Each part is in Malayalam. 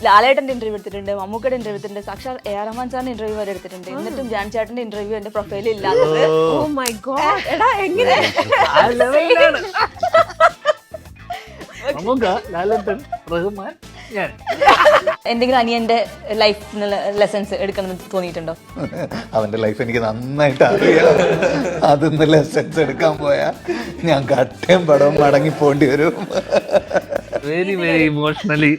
ലാലേട്ടന്റെ ഇന്റർവ്യൂ എടുത്തിട്ടുണ്ട്, മമ്മൂക്കയുടെ ഇന്റർവ്യൂ എടുത്തിട്ടുണ്ട്, സാക്ഷാൽ എ.ആർ. റഹ്മാൻ സാറിന്റെ ഇന്റർവ്യൂ വരെ എടുത്തിട്ടുണ്ട്. എന്നിട്ടും ജാൻ ചേട്ടന്റെ ഇന്റർവ്യൂ എന്റെ പ്രൊഫൈലിൽ ഇല്ലാത്തത്. ഓ മൈ ഗോഡ്, എടാ എങ്ങനെ ആ ലെവലിലാണ് മമ്മൂക്ക, ലാലേട്ടൻ, റഹ്മാൻ, ഞാൻ. എന്തെങ്കിലും അനിയന്റെ ലൈഫ് ലെസൺസ് എടുക്കണമെന്ന് തോന്നിയിട്ടുണ്ടോ? അവന്റെ ലൈഫ് എനിക്ക് നന്നായിട്ട് അറിയാം. അതൊന്ന് ലെസൺസ് എടുക്കാൻ പോയാ ഞാൻ കട്ടയും പടവും മടങ്ങി പോണ്ടി വരും. Very very emotionally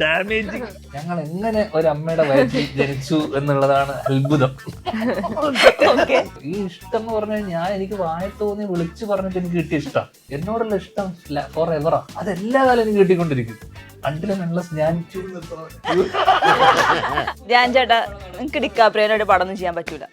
damaging. ഞങ്ങൾ എങ്ങനെ ഒരു അമ്മയുടെ വയറ്റിൽ ജനിച്ചു എന്നുള്ളതാണ് അത്ഭുതം. ഈ ഇഷ്ടം എന്ന് പറഞ്ഞാൽ ഞാൻ എനിക്ക് വായ തോന്നി വിളിച്ചു പറഞ്ഞിട്ട് എനിക്ക് കിട്ടിയ ഇഷ്ടം, എന്നോടുള്ള ഇഷ്ടം ഫോർ എവറാ. അതെല്ലാ കാലം എനിക്ക് കിട്ടിക്കൊണ്ടിരിക്കും. ധ്യാൻ ചേട്ടാ, നിങ്ങക്ക് ഡിക്കാപ്രിയോയുടെ പടം ഒന്നും ചെയ്യാൻ പറ്റൂല.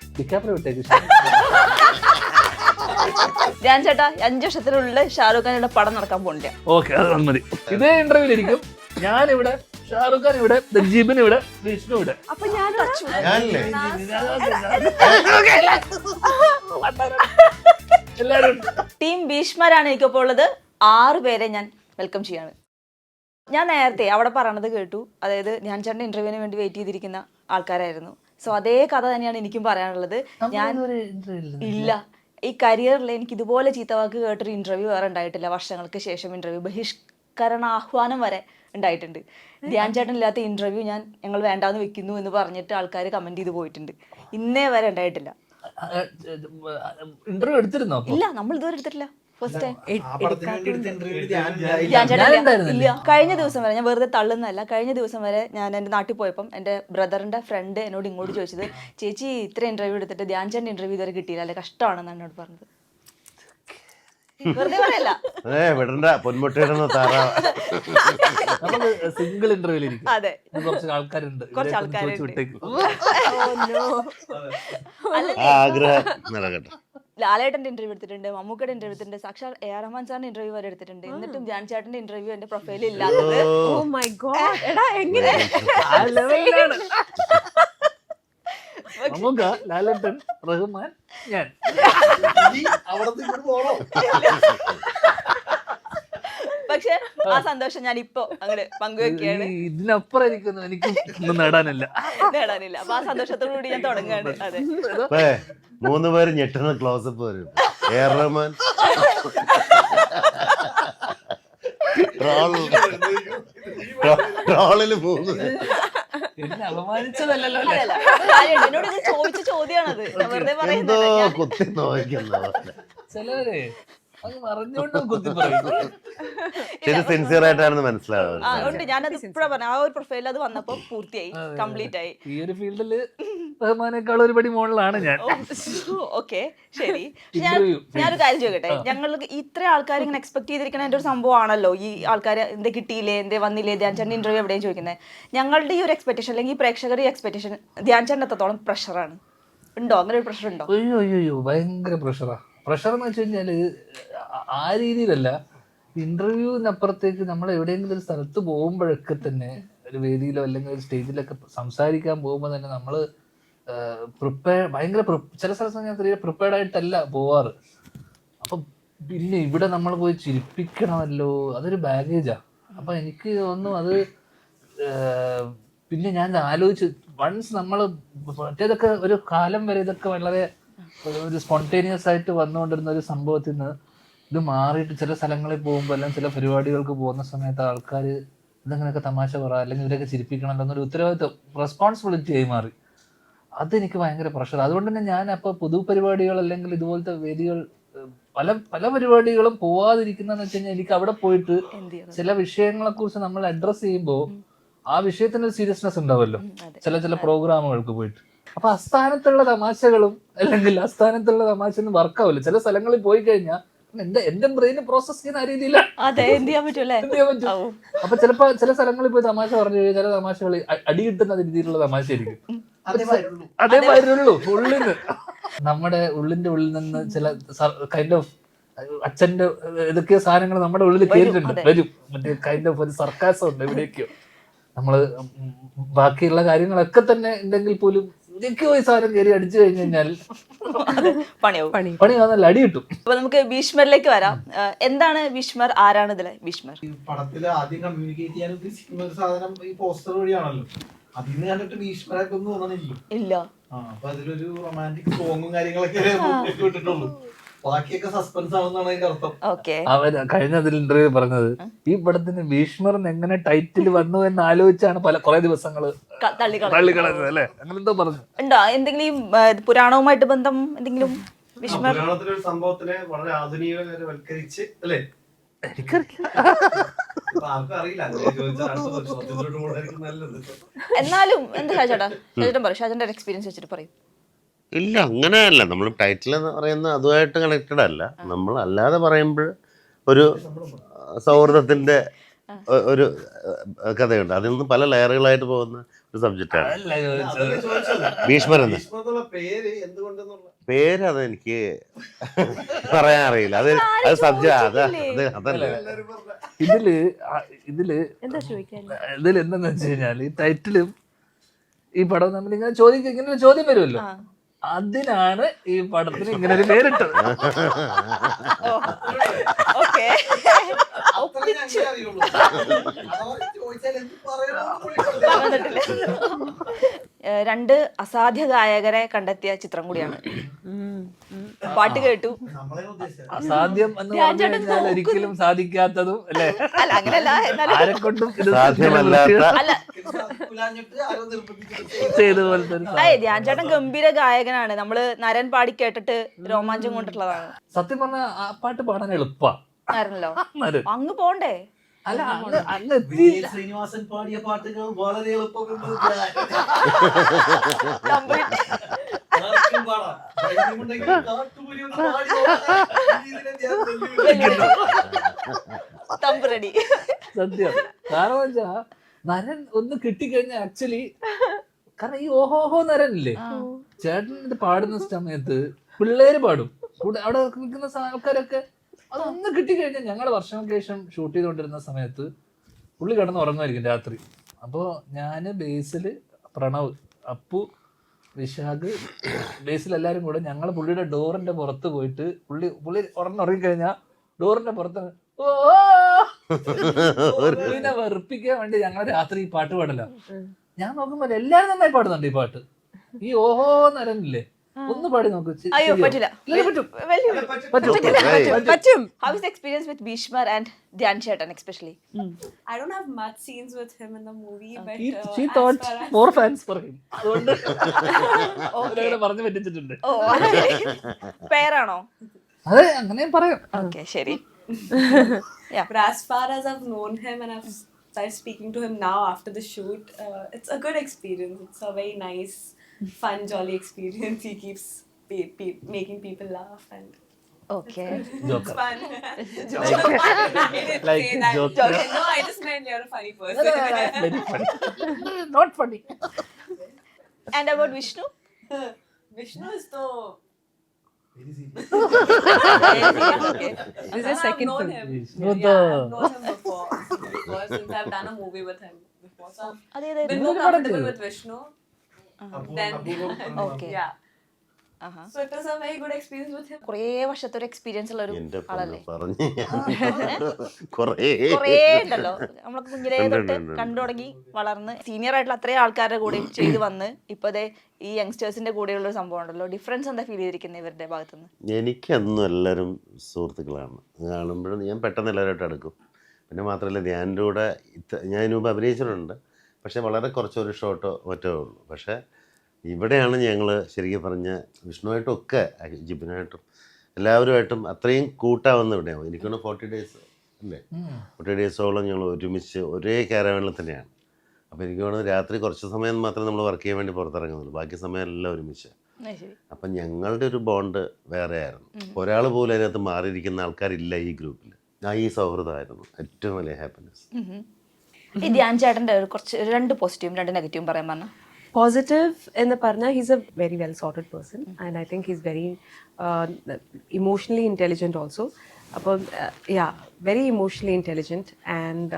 ധ്യാൻ ചേട്ടാ 5 വർഷത്തിനുള്ളിൽ ഷാരൂഖ് ഖാനുള്ള പടം നടക്കാൻ പോണില്ല. ഓക്കെ, അത് മതി. ഇതേ ഇന്റർവ്യൂലിരിക്കും ഞാനിവിടെ, ഷാരൂഖ് ഖാൻ ഇവിടെ, ദജീബിൻ ഇവിടെ, വിഷ്ണു ഇവിടെ. അപ്പൊ ഞാൻ എല്ലാരും ടീം ഭീഷ്മരാണ് എനിക്കൊപ്പം ഉള്ളത്. 6 പേരെ ഞാൻ വെൽക്കം ചെയ്യാണ്. ഞാൻ നേരത്തെ അവിടെ പറയണത് കേട്ടു, അതായത് ധ്യാൻ ചേട്ടൻ്റെ ഇന്റർവ്യൂവിന് വേണ്ടി വെയിറ്റ് ചെയ്തിരിക്കുന്ന ആൾക്കാരായിരുന്നു. സോ അതേ കഥ തന്നെയാണ് എനിക്കും പറയാനുള്ളത്. ഞാൻ ഇല്ല, ഈ കരിയറിൽ എനിക്ക് ഇതുപോലെ ചീത്തവാക്ക് കേട്ടൊരു ഇന്റർവ്യൂ വേറെ ഉണ്ടായിട്ടില്ല. വർഷങ്ങൾക്ക് ശേഷം ഇന്റർവ്യൂ, ബഹിഷ്കരണ ആഹ്വാനം വരെ ഉണ്ടായിട്ടുണ്ട്. ധ്യാൻ ചേട്ടൻ ഇല്ലാത്ത ഇന്റർവ്യൂ ഞങ്ങൾ വേണ്ടാന്ന് വെക്കുന്നു എന്ന് പറഞ്ഞിട്ട് ആൾക്കാർ കമന്റ് ചെയ്ത് പോയിട്ടുണ്ട്. ഇന്നേ വരെ ഉണ്ടായിട്ടില്ല. ഇന്റർവ്യൂ എടുത്തിരുന്നോ? ഇല്ല, നമ്മൾ ഇതുവരെ എടുത്തിട്ടില്ല. First time. ഞാനുണ്ടായിരുന്നില്ല. ഇല്ല, കഴിഞ്ഞ ദിവസം വരെ, ഞാൻ വെറുതെ തള്ളുന്നതല്ല, കഴിഞ്ഞ ദിവസം വരെ ഞാൻ എൻ്റെ നാട്ടിൽ പോയപ്പം എൻ്റെ ബ്രദറിന്റെ ഫ്രണ്ട് എന്നോട് ഇങ്ങോട്ട് ചോദിച്ചത്, ചേച്ചി ഇത്ര ഇന്റർവ്യൂ എടുത്തിട്ട് ധ്യാൻ ചേട്ടൻ്റെ ഇന്റർവ്യൂ ഇതുവരെ കിട്ടിയില്ല, അല്ലെ കഷ്ടമാണെന്ന് എന്നോട് പറഞ്ഞത്. വെറുതെ പറയല്ല. Single interview. അതെ, കുറച്ച് ആൾക്കാരുണ്ട്. കുറച്ച് ആൾക്കാരുണ്ട്. ലാലേട്ടന്റെ ഇന്റർവ്യൂ എടുത്തിട്ടുണ്ട്, മമ്മൂക്കയുടെ ഇന്റർവ്യൂ എടുത്തിട്ടുണ്ട്, സാക്ഷാൽ എ.ആർ. റഹ്മാൻ സാറിന്റെ ഇന്റർവ്യൂ വരെ എടുത്തിട്ടുണ്ട്. എന്നിട്ടും ധ്യാൻ ചേട്ടന്റെ ഇന്റർവ്യൂ എന്റെ പ്രൊഫൈലിൽ ഇല്ലാത്തത്. ഓ മൈ ഗോഡ്, എടാ എങ്ങനെ ആ ലെവലിലാണ് മമ്മൂക്ക, ലാലേട്ടൻ, റഹ്മാൻ, ഞാൻ. പക്ഷെ ആ സന്തോഷം ഞാൻ ഇപ്പൊ അങ്ങനെ പങ്കുവെക്കുകയാണ്. ഇതിനപ്പുറം എനിക്കൊന്നും നേടാനില്ല. അപ്പൊ ആ സന്തോഷത്തോടു കൂടി ഞാൻ തുടങ്ങുകയാണ്. അതെ, 3 പേര് ഞെട്ടുന്ന ക്ലോസപ്പ് വരും. എ.ആർ. റഹ്മാൻ, ട്രോളില് 3 എന്നെ അപമാനിച്ചതല്ലോ. എന്നോട് ഇത് ചോദിച്ച ചോദ്യമാണത്, വെറുതെ എന്തോ പറയുന്നത്. കുത്തി നോക്കുന്ന ചിലവരെ അത് പറഞ്ഞുകൊണ്ടും കുത്തി പറയും. ശരി, സിൻസിയർ ആയിട്ടാണെന്ന് മനസ്സിലാവുന്നത്. ഉണ്ട്, ഞാനത് ഇപ്പഴാ പറഞ്ഞ ആ ഒരു പ്രൊഫൈൽ അത് വന്നപ്പോ പൂർത്തിയായി, കംപ്ലീറ്റ് ആയി. ഈ ഒരു ഫീൽഡില് റഹ്മാനേക്കാൾ ഒരുപടി മുകളിലാണ് ഞാൻ. ഓക്കെ, ശരി. ഞാനൊരു കാര്യം ചോദിക്കട്ടെ, ഞങ്ങൾക്ക് ഇത്ര ആൾക്കാർ ഇങ്ങനെ എക്സ്പെക്ട് ചെയ്തിരിക്കുന്ന എൻ്റെ ഒരു സംഭവമാണല്ലോ ഈ ആൾക്കാർ എന്തേ കിട്ടിയില്ലേ, എന്തേ വന്നില്ലേ, ധ്യാൻ ചേട്ടൻ്റെ ഇന്റർവ്യൂ എവിടെയും ചോദിക്കുന്നത്. ഞങ്ങളുടെ ഈ ഒരു എക്സ്പെക്ടേഷൻ, അല്ലെങ്കിൽ ഈ പ്രേക്ഷകർ ഈ എക്സ്പെക്ടേഷൻ ധ്യാൻ ചേട്ടൻ എത്രത്തോളം പ്രഷറാണ്? ഉണ്ടോ, അങ്ങനെ ഒരു പ്രഷർ ഉണ്ടോ? അയ്യോ ഭയങ്കര പ്രഷറാ. പ്രഷർ എന്ന് വെച്ച് കഴിഞ്ഞാല് ആ രീതിയിലല്ല, ഇന്റർവ്യൂവിനപ്പുറത്തേക്ക് നമ്മൾ എവിടെയെങ്കിലും ഒരു സ്ഥലത്ത് പോകുമ്പോഴൊക്കെ തന്നെ, ഒരു വേദിയിലോ അല്ലെങ്കിൽ ഒരു സ്റ്റേജിലൊക്കെ സംസാരിക്കാൻ പോകുമ്പോൾ തന്നെ നമ്മൾ ഭയങ്കര ചില സ്ഥലത്ത് ഞാൻ തീരെ പ്രിപ്പയർഡ് ആയിട്ടല്ല പോവാറ്. അപ്പം പിന്നെ ഇവിടെ നമ്മൾ പോയി ചിരിപ്പിക്കണമല്ലോ, അതൊരു ബാഗേജാ. അപ്പം എനിക്ക് തോന്നുന്നു അത് പിന്നെ ഞാൻ ആലോചിച്ച് വൺസ് നമ്മൾ മറ്റേതൊക്കെ ഒരു കാലം വരെ ഇതൊക്കെ വളരെ ഒരു സ്പോണ്ടേനിയസ് ആയിട്ട് വന്നുകൊണ്ടിരുന്ന ഒരു സംഭവത്തിൽ നിന്ന് ഇത് മാറിയിട്ട് ചില സ്ഥലങ്ങളിൽ പോകുമ്പോൾ അല്ലെങ്കിൽ ചില പരിപാടികൾക്ക് പോകുന്ന സമയത്ത് ആൾക്കാർ ഇതെങ്ങനെയൊക്കെ തമാശ പറ അല്ലെങ്കിൽ ഇവരൊക്കെ ചിരിപ്പിക്കണമല്ലോ എന്നൊരു ഉത്തരവാദിത്വം, റെസ്പോൺസിബിലിറ്റി ആയി മാറി. അതെനിക്ക് ഭയങ്കര പ്രഷർ. അതുകൊണ്ട് തന്നെ ഞാൻ അപ്പോൾ പൊതുപരിപാടികൾ അല്ലെങ്കിൽ ഇതുപോലത്തെ വേദികൾ പല പല പരിപാടികളും പോവാതിരിക്കുന്നതെന്ന് വെച്ച് കഴിഞ്ഞാൽ എനിക്ക് അവിടെ പോയിട്ട് ചില വിഷയങ്ങളെ കുറിച്ച് നമ്മൾ അഡ്രസ്സ് ചെയ്യുമ്പോൾ ആ വിഷയത്തിന് ഒരു സീരിയസ്നെസ് ഉണ്ടാവുമല്ലോ ചില പ്രോഗ്രാമുകൾക്ക് പോയിട്ട്. അപ്പൊ അസ്ഥാനത്തുള്ള തമാശകളും അല്ലെങ്കിൽ അസ്ഥാനത്തുള്ള തമാശ ഒന്നും വർക്കാവില്ല. ചില സ്ഥലങ്ങളിൽ പോയി കഴിഞ്ഞാൽ എന്റെ ബ്രെയിന് പ്രോസസ് ചെയ്യുന്ന ആ രീതിയിലാണ്. എന്ത് ചെയ്യാൻ പറ്റും. അപ്പൊ ചിലപ്പോ ചില സ്ഥലങ്ങളിൽ പോയി തമാശ പറഞ്ഞു കഴിഞ്ഞാൽ ചില തമാശകൾ അടി കിട്ടുന്ന രീതിയിലുള്ള തമാശയായിരിക്കും. അതേ വരുള്ളൂ ഉള്ളിന്ന്. നമ്മുടെ ഉള്ളിന്റെ ഉള്ളിൽ നിന്ന് ചില കൈൻഡ് ഓഫ് അച്ഛന്റെ ഏതൊക്കെയോ സാധനങ്ങൾ നമ്മുടെ ഉള്ളിൽ കേട്ടിട്ടുണ്ട്, വരും. മറ്റേ കൈൻഡ് ഓഫ് ഒരു സർക്കാസം ഉണ്ട് എവിടെയൊക്കെയോ. നമ്മള് ബാക്കിയുള്ള കാര്യങ്ങളൊക്കെ തന്നെ ഉണ്ടെങ്കിൽ പോലും എനിക്ക് പോയി സാധനം കയറി അടിച്ചു കഴിഞ്ഞു കഴിഞ്ഞാൽ പണിയാവും. പണി വന്നാൽ അടി കിട്ടും. അപ്പൊ നമുക്ക് ഭീഷ്മറിലേക്ക് വരാം. എന്താണ് ഭീഷ്മർ? ആരാണ് ഇതിലെ ഭീഷ്മർ? ഈ പടത്തില് ആദ്യം കമ്മ്യൂണിക്കേറ്റ് ചെയ്യാൻ ഉദ്ദേശിക്കുന്ന ഒരു സാധനം ഈ പോസ്റ്റർ വഴിയാണല്ലോ. അതിന് കണ്ടിട്ട് ഭീഷ്മരായിട്ട് ഒന്നും തോന്നണില്ല. ഇല്ല. അപ്പൊ അതിലൊരു റൊമാൻറ്റിക് സോങ്ങും കാര്യങ്ങളൊക്കെ വിട്ടിട്ടുള്ളൂ. ബാക്കിയൊക്കെ സസ്പെൻസ് ആണെന്നാണ് അതിന്റെ അർത്ഥം. ഓക്കെ. അവൻ കഴിഞ്ഞതിൽ ഇന്റർവ്യൂ പറഞ്ഞത് ഈ പടത്തിന് ഭീഷ്മർ എങ്ങനെ ടൈറ്റിൽ വന്നു എന്ന് ആലോചിച്ചാണ് കുറെ ദിവസങ്ങള് തള്ളിക്കളഞ്ഞത് അല്ലെ, അങ്ങനെ എന്തോ പറഞ്ഞു. ഉണ്ടോ എന്തെങ്കിലും പുരാണവുമായിട്ട് ബന്ധം എന്തെങ്കിലും? ഭീഷ്മർ പുരാണത്തിലെ ഒരു സംഭവത്തിനെ വളരെ ആധുനികവൽക്കരിച്ച് അല്ലേ? എനിക്കറിയില്ല. ആർക്കും അറിയില്ല. അങ്ങനെ ചോദിച്ചാൽ അടുത്ത വർഷത്തിലോട്ട് പോകാനായിരിക്കും നല്ലത്. എന്നാലും എന്താ ഷാജേട്ടാ, ഷാജേട്ടൻ പറയും, ഷാജന്റെ ഒരു എക്സ്പീരിയൻസ് വെച്ചിട്ട് പറയും. ഇല്ല, അങ്ങനെയല്ല. നമ്മൾ ടൈറ്റിൽ എന്ന് പറയുന്ന അതുമായിട്ട് കണക്റ്റഡ് അല്ല. നമ്മൾ അല്ലാതെ പറയുമ്പോൾ ഒരു സൗഹൃദത്തിന്റെ ഒരു കഥയുണ്ട്. അതിൽ നിന്ന് പല ലെയറുകളായിട്ട് പോകുന്ന ഒരു സബ്ജക്റ്റാണ് ഭീഷ്മർ എന്ന്. ഭീഷ്മർന്നുള്ള പേര് എന്തുകൊണ്ടെന്നുള്ള പേര് അതെനിക്ക് പറയാൻ അറിയില്ല. അത് സബ്ജക്റ്റ് അതല്ല. ഇതില് എന്താ ചോദിക്കാൻ? എന്താന്ന് വെച്ച് കഴിഞ്ഞാൽ ഈ ടൈറ്റിലും ഈ പടം നമ്മൾ ഇങ്ങനെ ചോദിക്കും, ഇങ്ങനെ ഒരു ചോദ്യം വരുമല്ലോ, അതിനാണ് ഈ പടത്തിന് ഇങ്ങനെ ഒരു പേരിട്ടത്. ഓക്കെ. അത്രയും ഞങ്ങളെ അറിയുള്ളൂ. അഥവാ ചോദിച്ചാൽ എന്ത് പറയണമെന്ന് രണ്ട് അസാധ്യ ഗായകരെ കണ്ടെത്തിയ ചിത്രം കൂടിയാണ്. പാട്ട് കേട്ടു. നമ്മളെ ഉദ്ദേശിച്ചത് അസാധ്യം എന്ന് പറഞ്ഞു കഴിഞ്ഞാൽ ഒരിക്കലും സാധിക്കാത്തതും അല്ലെ, അല്ല അങ്ങനല്ല, എന്നാലും ആരെക്കൊണ്ടും ഇത് സാധ്യമല്ലാത്ത അല്ല ആരോ നിർബന്ധിച്ചിട്ട് ചെയ്ത പോലത്തെ ഒരു സാധനം. ധ്യാൻ ചേട്ടൻ ഗംഭീര ഗായകനാണ്. നമ്മള് നരൻ പാടി കേട്ടിട്ട് രോമാഞ്ചം കൊണ്ടിട്ടുള്ളതാണ്. സത്യം പറഞ്ഞ ആ പാട്ട് പാടാൻ എളുപ്പാ. ആയിരുന്നല്ലോ. നരൻ. അങ്ങ് പോണ്ടേ? അല്ല അല്ല വിനീത് ശ്രീനിവാസൻ പാടിയ പാട്ടുകൾ വളരെ എളുപ്പമുണ്ട്. ആർക്കും പാടാം. ധൈര്യമുണ്ടെങ്കിൽ കാട്ടുപുലി ഒന്ന് പാടി നോക്കാം. വിനീതിനെ ഞാൻ വെല്ലുവിളിക്കുന്നു. Thumb ready. സത്യം. കാരണം വെച്ചാ നരൻ ഒന്ന് കിട്ടിക്കഴിഞ്ഞാൽ ആക്ച്വലി, കാരണം ഈ ഓഹോഹോ നരനില്ലേ, ചേട്ടൻ ഇത് പാടുന്ന സമയത്ത് പിള്ളേര് പാടും കൂടെ, അവിടെ നിൽക്കുന്ന ആൾക്കാരൊക്കെ അതൊന്ന് കിട്ടിക്കഴിഞ്ഞാൽ. ഞങ്ങളുടെ വർഷങ്ങൾക്ക് ശേഷം ഷൂട്ട് ചെയ്തുകൊണ്ടിരുന്ന സമയത്ത് പുള്ളി കിടന്ന് ഉറങ്ങുമായിരിക്കും രാത്രി. അപ്പോൾ ഞാൻ ബേസില് പ്രണവ്, അപ്പു, വിശാഖ്, ബേസിൽ എല്ലാവരും കൂടെ ഞങ്ങൾ പുള്ളിയുടെ ഡോറിന്റെ പുറത്ത് പോയിട്ട് പുള്ളി ഉറങ്ങിക്കഴിഞ്ഞാൽ ഡോറിന്റെ പുറത്ത് പുള്ളിനെ വെറുപ്പിക്കാൻ വേണ്ടി ഞങ്ങൾ രാത്രി ഈ പാട്ട് പാടല. ഞാൻ നോക്കുമ്പോൾ എല്ലാരും നന്നായി പാടുന്നുണ്ട് ഈ പാട്ട്. ഈ ഓഹോ നരനില്ലേ, ഒന്ന് പാടി നോക്കൂ. അയ്യോ പറ്റില്ല. പറ്റും. How is the experience with Bhishmar and Dhyan Chetan especially? I don't have much scenes with him in the movie, but She as thought far as more fans for him. അതുകൊണ്ട് അവരവിടെ പറഞ്ഞു പറ്റിച്ചിട്ടുണ്ട്. ഓ പേരാണോ? അതെ, അങ്ങനെ പറയാം. ഓക്കെ ശരി. but as far as I've known him and I've started speaking to him now after the shoot, it's a good experience. It's a very nice, fun, jolly experience. He keeps making people laugh and okay. it's Joker. fun. Joker. I didn't Like say that. Joker. No, I just meant you're a funny person. Very funny. Not funny. And about Vishnu? Vishnu is the Okay. This is I've second known film. him. Vishnu Yeah, the- I've known him before since I've done a movie with him before. So I've അതേതായിരുന്നു? been more comfortable with Vishnu. Then Okay. yeah. Aaha. So it was a very good experience with him. കുറേ വർഷത്തെ ഒരു എക്സ്പീരിയൻസ് ഉള്ള ഒരു എന്റെ ആളല്ലേ? പറഞ്ഞു കൊറേ കുറേ ഉണ്ടല്ലോ. നമ്മളൊക്കെ കുഞ്ഞിലേ തൊട്ട് കണ്ടു തുടങ്ങി വളർന്ന് സീനിയർ ആയിട്ടുള്ള അത്രയും ആൾക്കാരുടെ കൂടെ ചെയ്ത് വന്ന് ഇപ്പതേ ഈ യങ്സ്റ്റേഴ്സിന്റെ കൂടെയുള്ള ഒരു സംഭവം ഉണ്ടല്ലോ. ഡിഫറൻസ് എന്താ ഫീൽ ചെയ്തിരിക്കുന്നത് ഇവരുടെ ഭാഗത്തുനിന്ന്? എനിക്കെന്നും എല്ലാവരും സുഹൃത്തുക്കളാണ്. കാണുമ്പോഴും ഞാൻ പെട്ടെന്ന് എല്ലാവരുമായിട്ട് അടുക്കും. പിന്നെ മാത്രമല്ല, ധ്യാനിൻ്റെ കൂടെ ഞാൻ ഇതിനു മുമ്പ് അഭിനയിച്ചിട്ടുണ്ട്. പക്ഷേ വളരെ കുറച്ചൊരു ഷോട്ടോ മറ്റോ ഉള്ളൂ. പക്ഷേ ഇവിടെയാണ് ഞങ്ങൾ ശരിക്കും പറഞ്ഞ വിഷ്ണുവായിട്ടും ഒക്കെ ജിബിനായിട്ടും എല്ലാവരുമായിട്ടും അത്രയും കൂട്ടാവുന്ന ഇവിടെയാവും. എനിക്കൊന്ന് 40 days അല്ലേ, 40 days-ഓളം ഞങ്ങൾ ഒരുമിച്ച് ഒരേ കാരവാനിൽ തന്നെയാണ്. അപ്പോൾ എനിക്ക് തോന്നുന്നു രാത്രി കുറച്ച് സമയം മാത്രമേ നമ്മൾ വർക്ക് ചെയ്യാൻ വേണ്ടി പുറത്തിറങ്ങുന്നുള്ളൂ. ബാക്കി സമയം എല്ലാം ഒരുമിച്ച്. അപ്പം ഞങ്ങളുടെ ഒരു ബോണ്ട് വേറെ ആയിരുന്നു. ഒരാൾ പോലും അതിനകത്ത് മാറിയിരിക്കുന്ന ആൾക്കാരില്ല ഈ ഗ്രൂപ്പിൽ. ഈ സൗഹൃദമായിരുന്നു ഏറ്റവും വലിയ ഹാപ്പിനെസ്. ഈ ധ്യാൻ ചേട്ടന്റെ കുറച്ച് 2 പോസിറ്റീവും 2 നെഗറ്റീവും പറയാൻ പറഞ്ഞ. Positive in the Parna, he's a very well sorted person, and I think he's very emotionally intelligent also. Yeah, very emotionally intelligent, and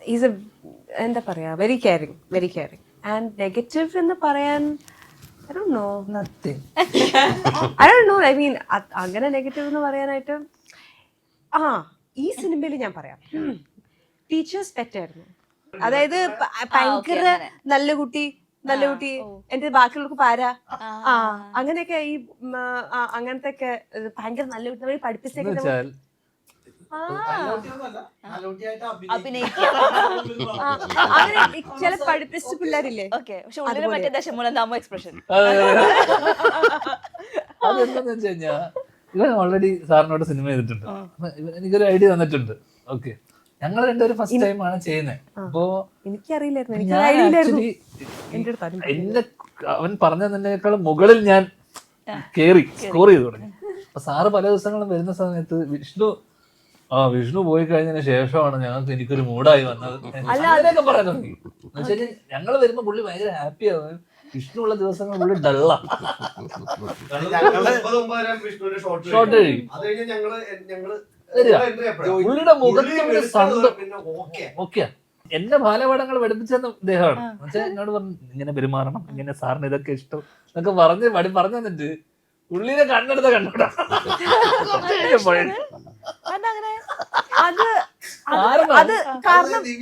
he's a very caring, very caring. And negative എന്ന് പറയാൻ I don't know. Nothing. I don't know. I mean, അങ്ങനെ നെഗറ്റീവ് എന്ന് പറയാനായിട്ട് ഈ സിനിമയിൽ ഞാൻ പറയാം ടീച്ചേഴ്സ് പെറ്റായിരുന്നു. അതായത് ഭയങ്കര നല്ല കുട്ടി എന്റെ ബാക്കിയുള്ളവർക്ക് പാരാ അങ്ങനെയൊക്കെ ഈ അങ്ങനത്തെ ഒക്കെ ഭയങ്കര നല്ല കുട്ടി പഠിപ്പിച്ചൊക്കെ എന്നുവെച്ചാൽ അങ്ങനെ ചില പഠിപ്പിച്ച പിള്ളേരില്ലേ. പക്ഷെ ഉള്ളിൽ മറ്റേ ദശമൂലം താമോ എക്സ്പ്രഷൻ. അതെന്താന്ന് വെച്ച് കഴിഞ്ഞാ ഇവൻ ഓൾറെഡി സാറിനോട് സിനിമ ചെയ്തിട്ടുണ്ട്. എനിക്കൊരു ഐഡിയ തന്നിട്ടുണ്ട്. ഓക്കെ, ഞങ്ങൾ രണ്ടുപേരും ഫസ്റ്റ് ടൈം ആണ് ചെയ്യുന്നത്. അപ്പോ എനിക്കറിയില്ലായിരുന്നു. എന്നെ അവൻ പറഞ്ഞതിനേക്കാളും മുകളിൽ ഞാൻ കേറി സ്കോർ ചെയ്തു തുടങ്ങി. അപ്പൊ സാറ് പല ദിവസങ്ങളും വരുന്ന സമയത്ത് വിഷ്ണു പോയി കഴിഞ്ഞതിന് ശേഷമാണ് ഞങ്ങൾക്ക് എനിക്കൊരു മൂഡായി വന്നത് അങ്ങനെയൊക്കെ പറയാൻ തുടങ്ങി. എന്നുവെച്ചാൽ ഞങ്ങൾ വരുമ്പോ പുള്ളി ഭയങ്കര ഹാപ്പി ആവും. വിഷ്ണു ഉള്ള ദിവസങ്ങൾ പുള്ളി ഡള്ളാ ഷോർട്ട് കഴിയും. പുള്ളിയുടെ മുഖത്തൊരു ഓക്കെയാ. എന്റെ ബാലപാഠങ്ങൾ പഠിപ്പിച്ചെന്ന ഇദ്ദേഹമാണ്. എന്നുവെച്ചാൽ എന്നോട് പറഞ്ഞു ഇങ്ങനെ പെരുമാറണം, ഇങ്ങനെ സാറിന് ഇതൊക്കെ ഇഷ്ടം എന്നൊക്കെ പറഞ്ഞു തന്നിട്ട് പുള്ളിനെ കണ്ണെടുത്ത കണ്ടോടാ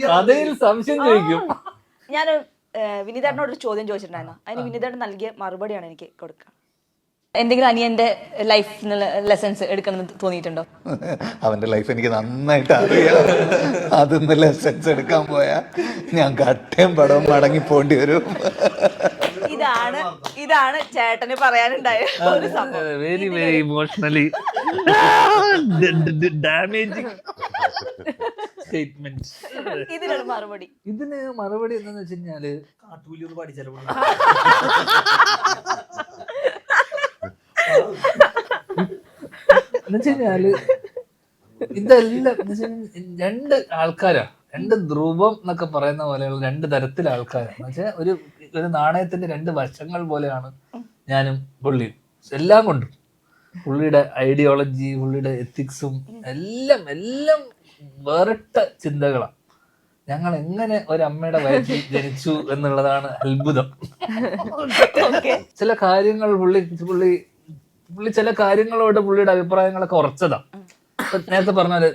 കഥയിൽ സംശയം ചോദിക്കും. ഞാൻ വിനീതേട്ടനോട് ഒരു ചോദ്യം ചോദിച്ചിട്ടുണ്ടായിരുന്നു. അതിന് വിനീതേട്ടൻ നൽകിയ മറുപടിയാണ് എനിക്ക് കൊടുക്കുക. എന്തെങ്കിലും അനിയന്റെ ലൈഫ് ലെസൺസ് എടുക്കണമെന്ന് തോന്നിയിട്ടുണ്ടോ? അവന്റെ ലൈഫ് എനിക്ക് നന്നായിട്ട് അറിയാം. അതിന്ന് ലെസൺസ് എടുക്കാൻ പോയാ ഞാൻ കട്ടയും പടവും മടങ്ങി പോണ്ടി വരും. ഇതാണ് ചേട്ടന് പറയാനുണ്ടായ ഒരു സംഭവം. Very very emotionally damaging statement. ഇതിന് മറുപടി എന്താന്ന് വെച്ച് കഴിഞ്ഞാല് എന്നുവെച്ചാല് ഇതെല്ലാം രണ്ട് ആൾക്കാരാ, രണ്ട് ധ്രുവം എന്നൊക്കെ പറയുന്ന പോലെയുള്ള രണ്ട് തരത്തിലെ ആൾക്കാരാണ്. എന്നുവെച്ചാൽ ഒരു നാണയത്തിന്റെ രണ്ട് വശങ്ങൾ പോലെയാണ് ഞാനും പുള്ളിയും. എല്ലാം കൊണ്ടും പുള്ളിയുടെ ഐഡിയോളജി, പുള്ളിയുടെ എത്തിക്സും എല്ലാം വേറിട്ട ചിന്തകളാണ്. ഞങ്ങൾ എങ്ങനെ ഒരമ്മയുടെ വയറ്റിൽ ജനിച്ചു എന്നുള്ളതാണ് അത്ഭുതം. ചില കാര്യങ്ങൾ പുള്ളി ചില കാര്യങ്ങളോട് പുള്ളിയുടെ അഭിപ്രായങ്ങളൊക്കെ ഉറച്ചതാ. നേരത്തെ പറഞ്ഞാല്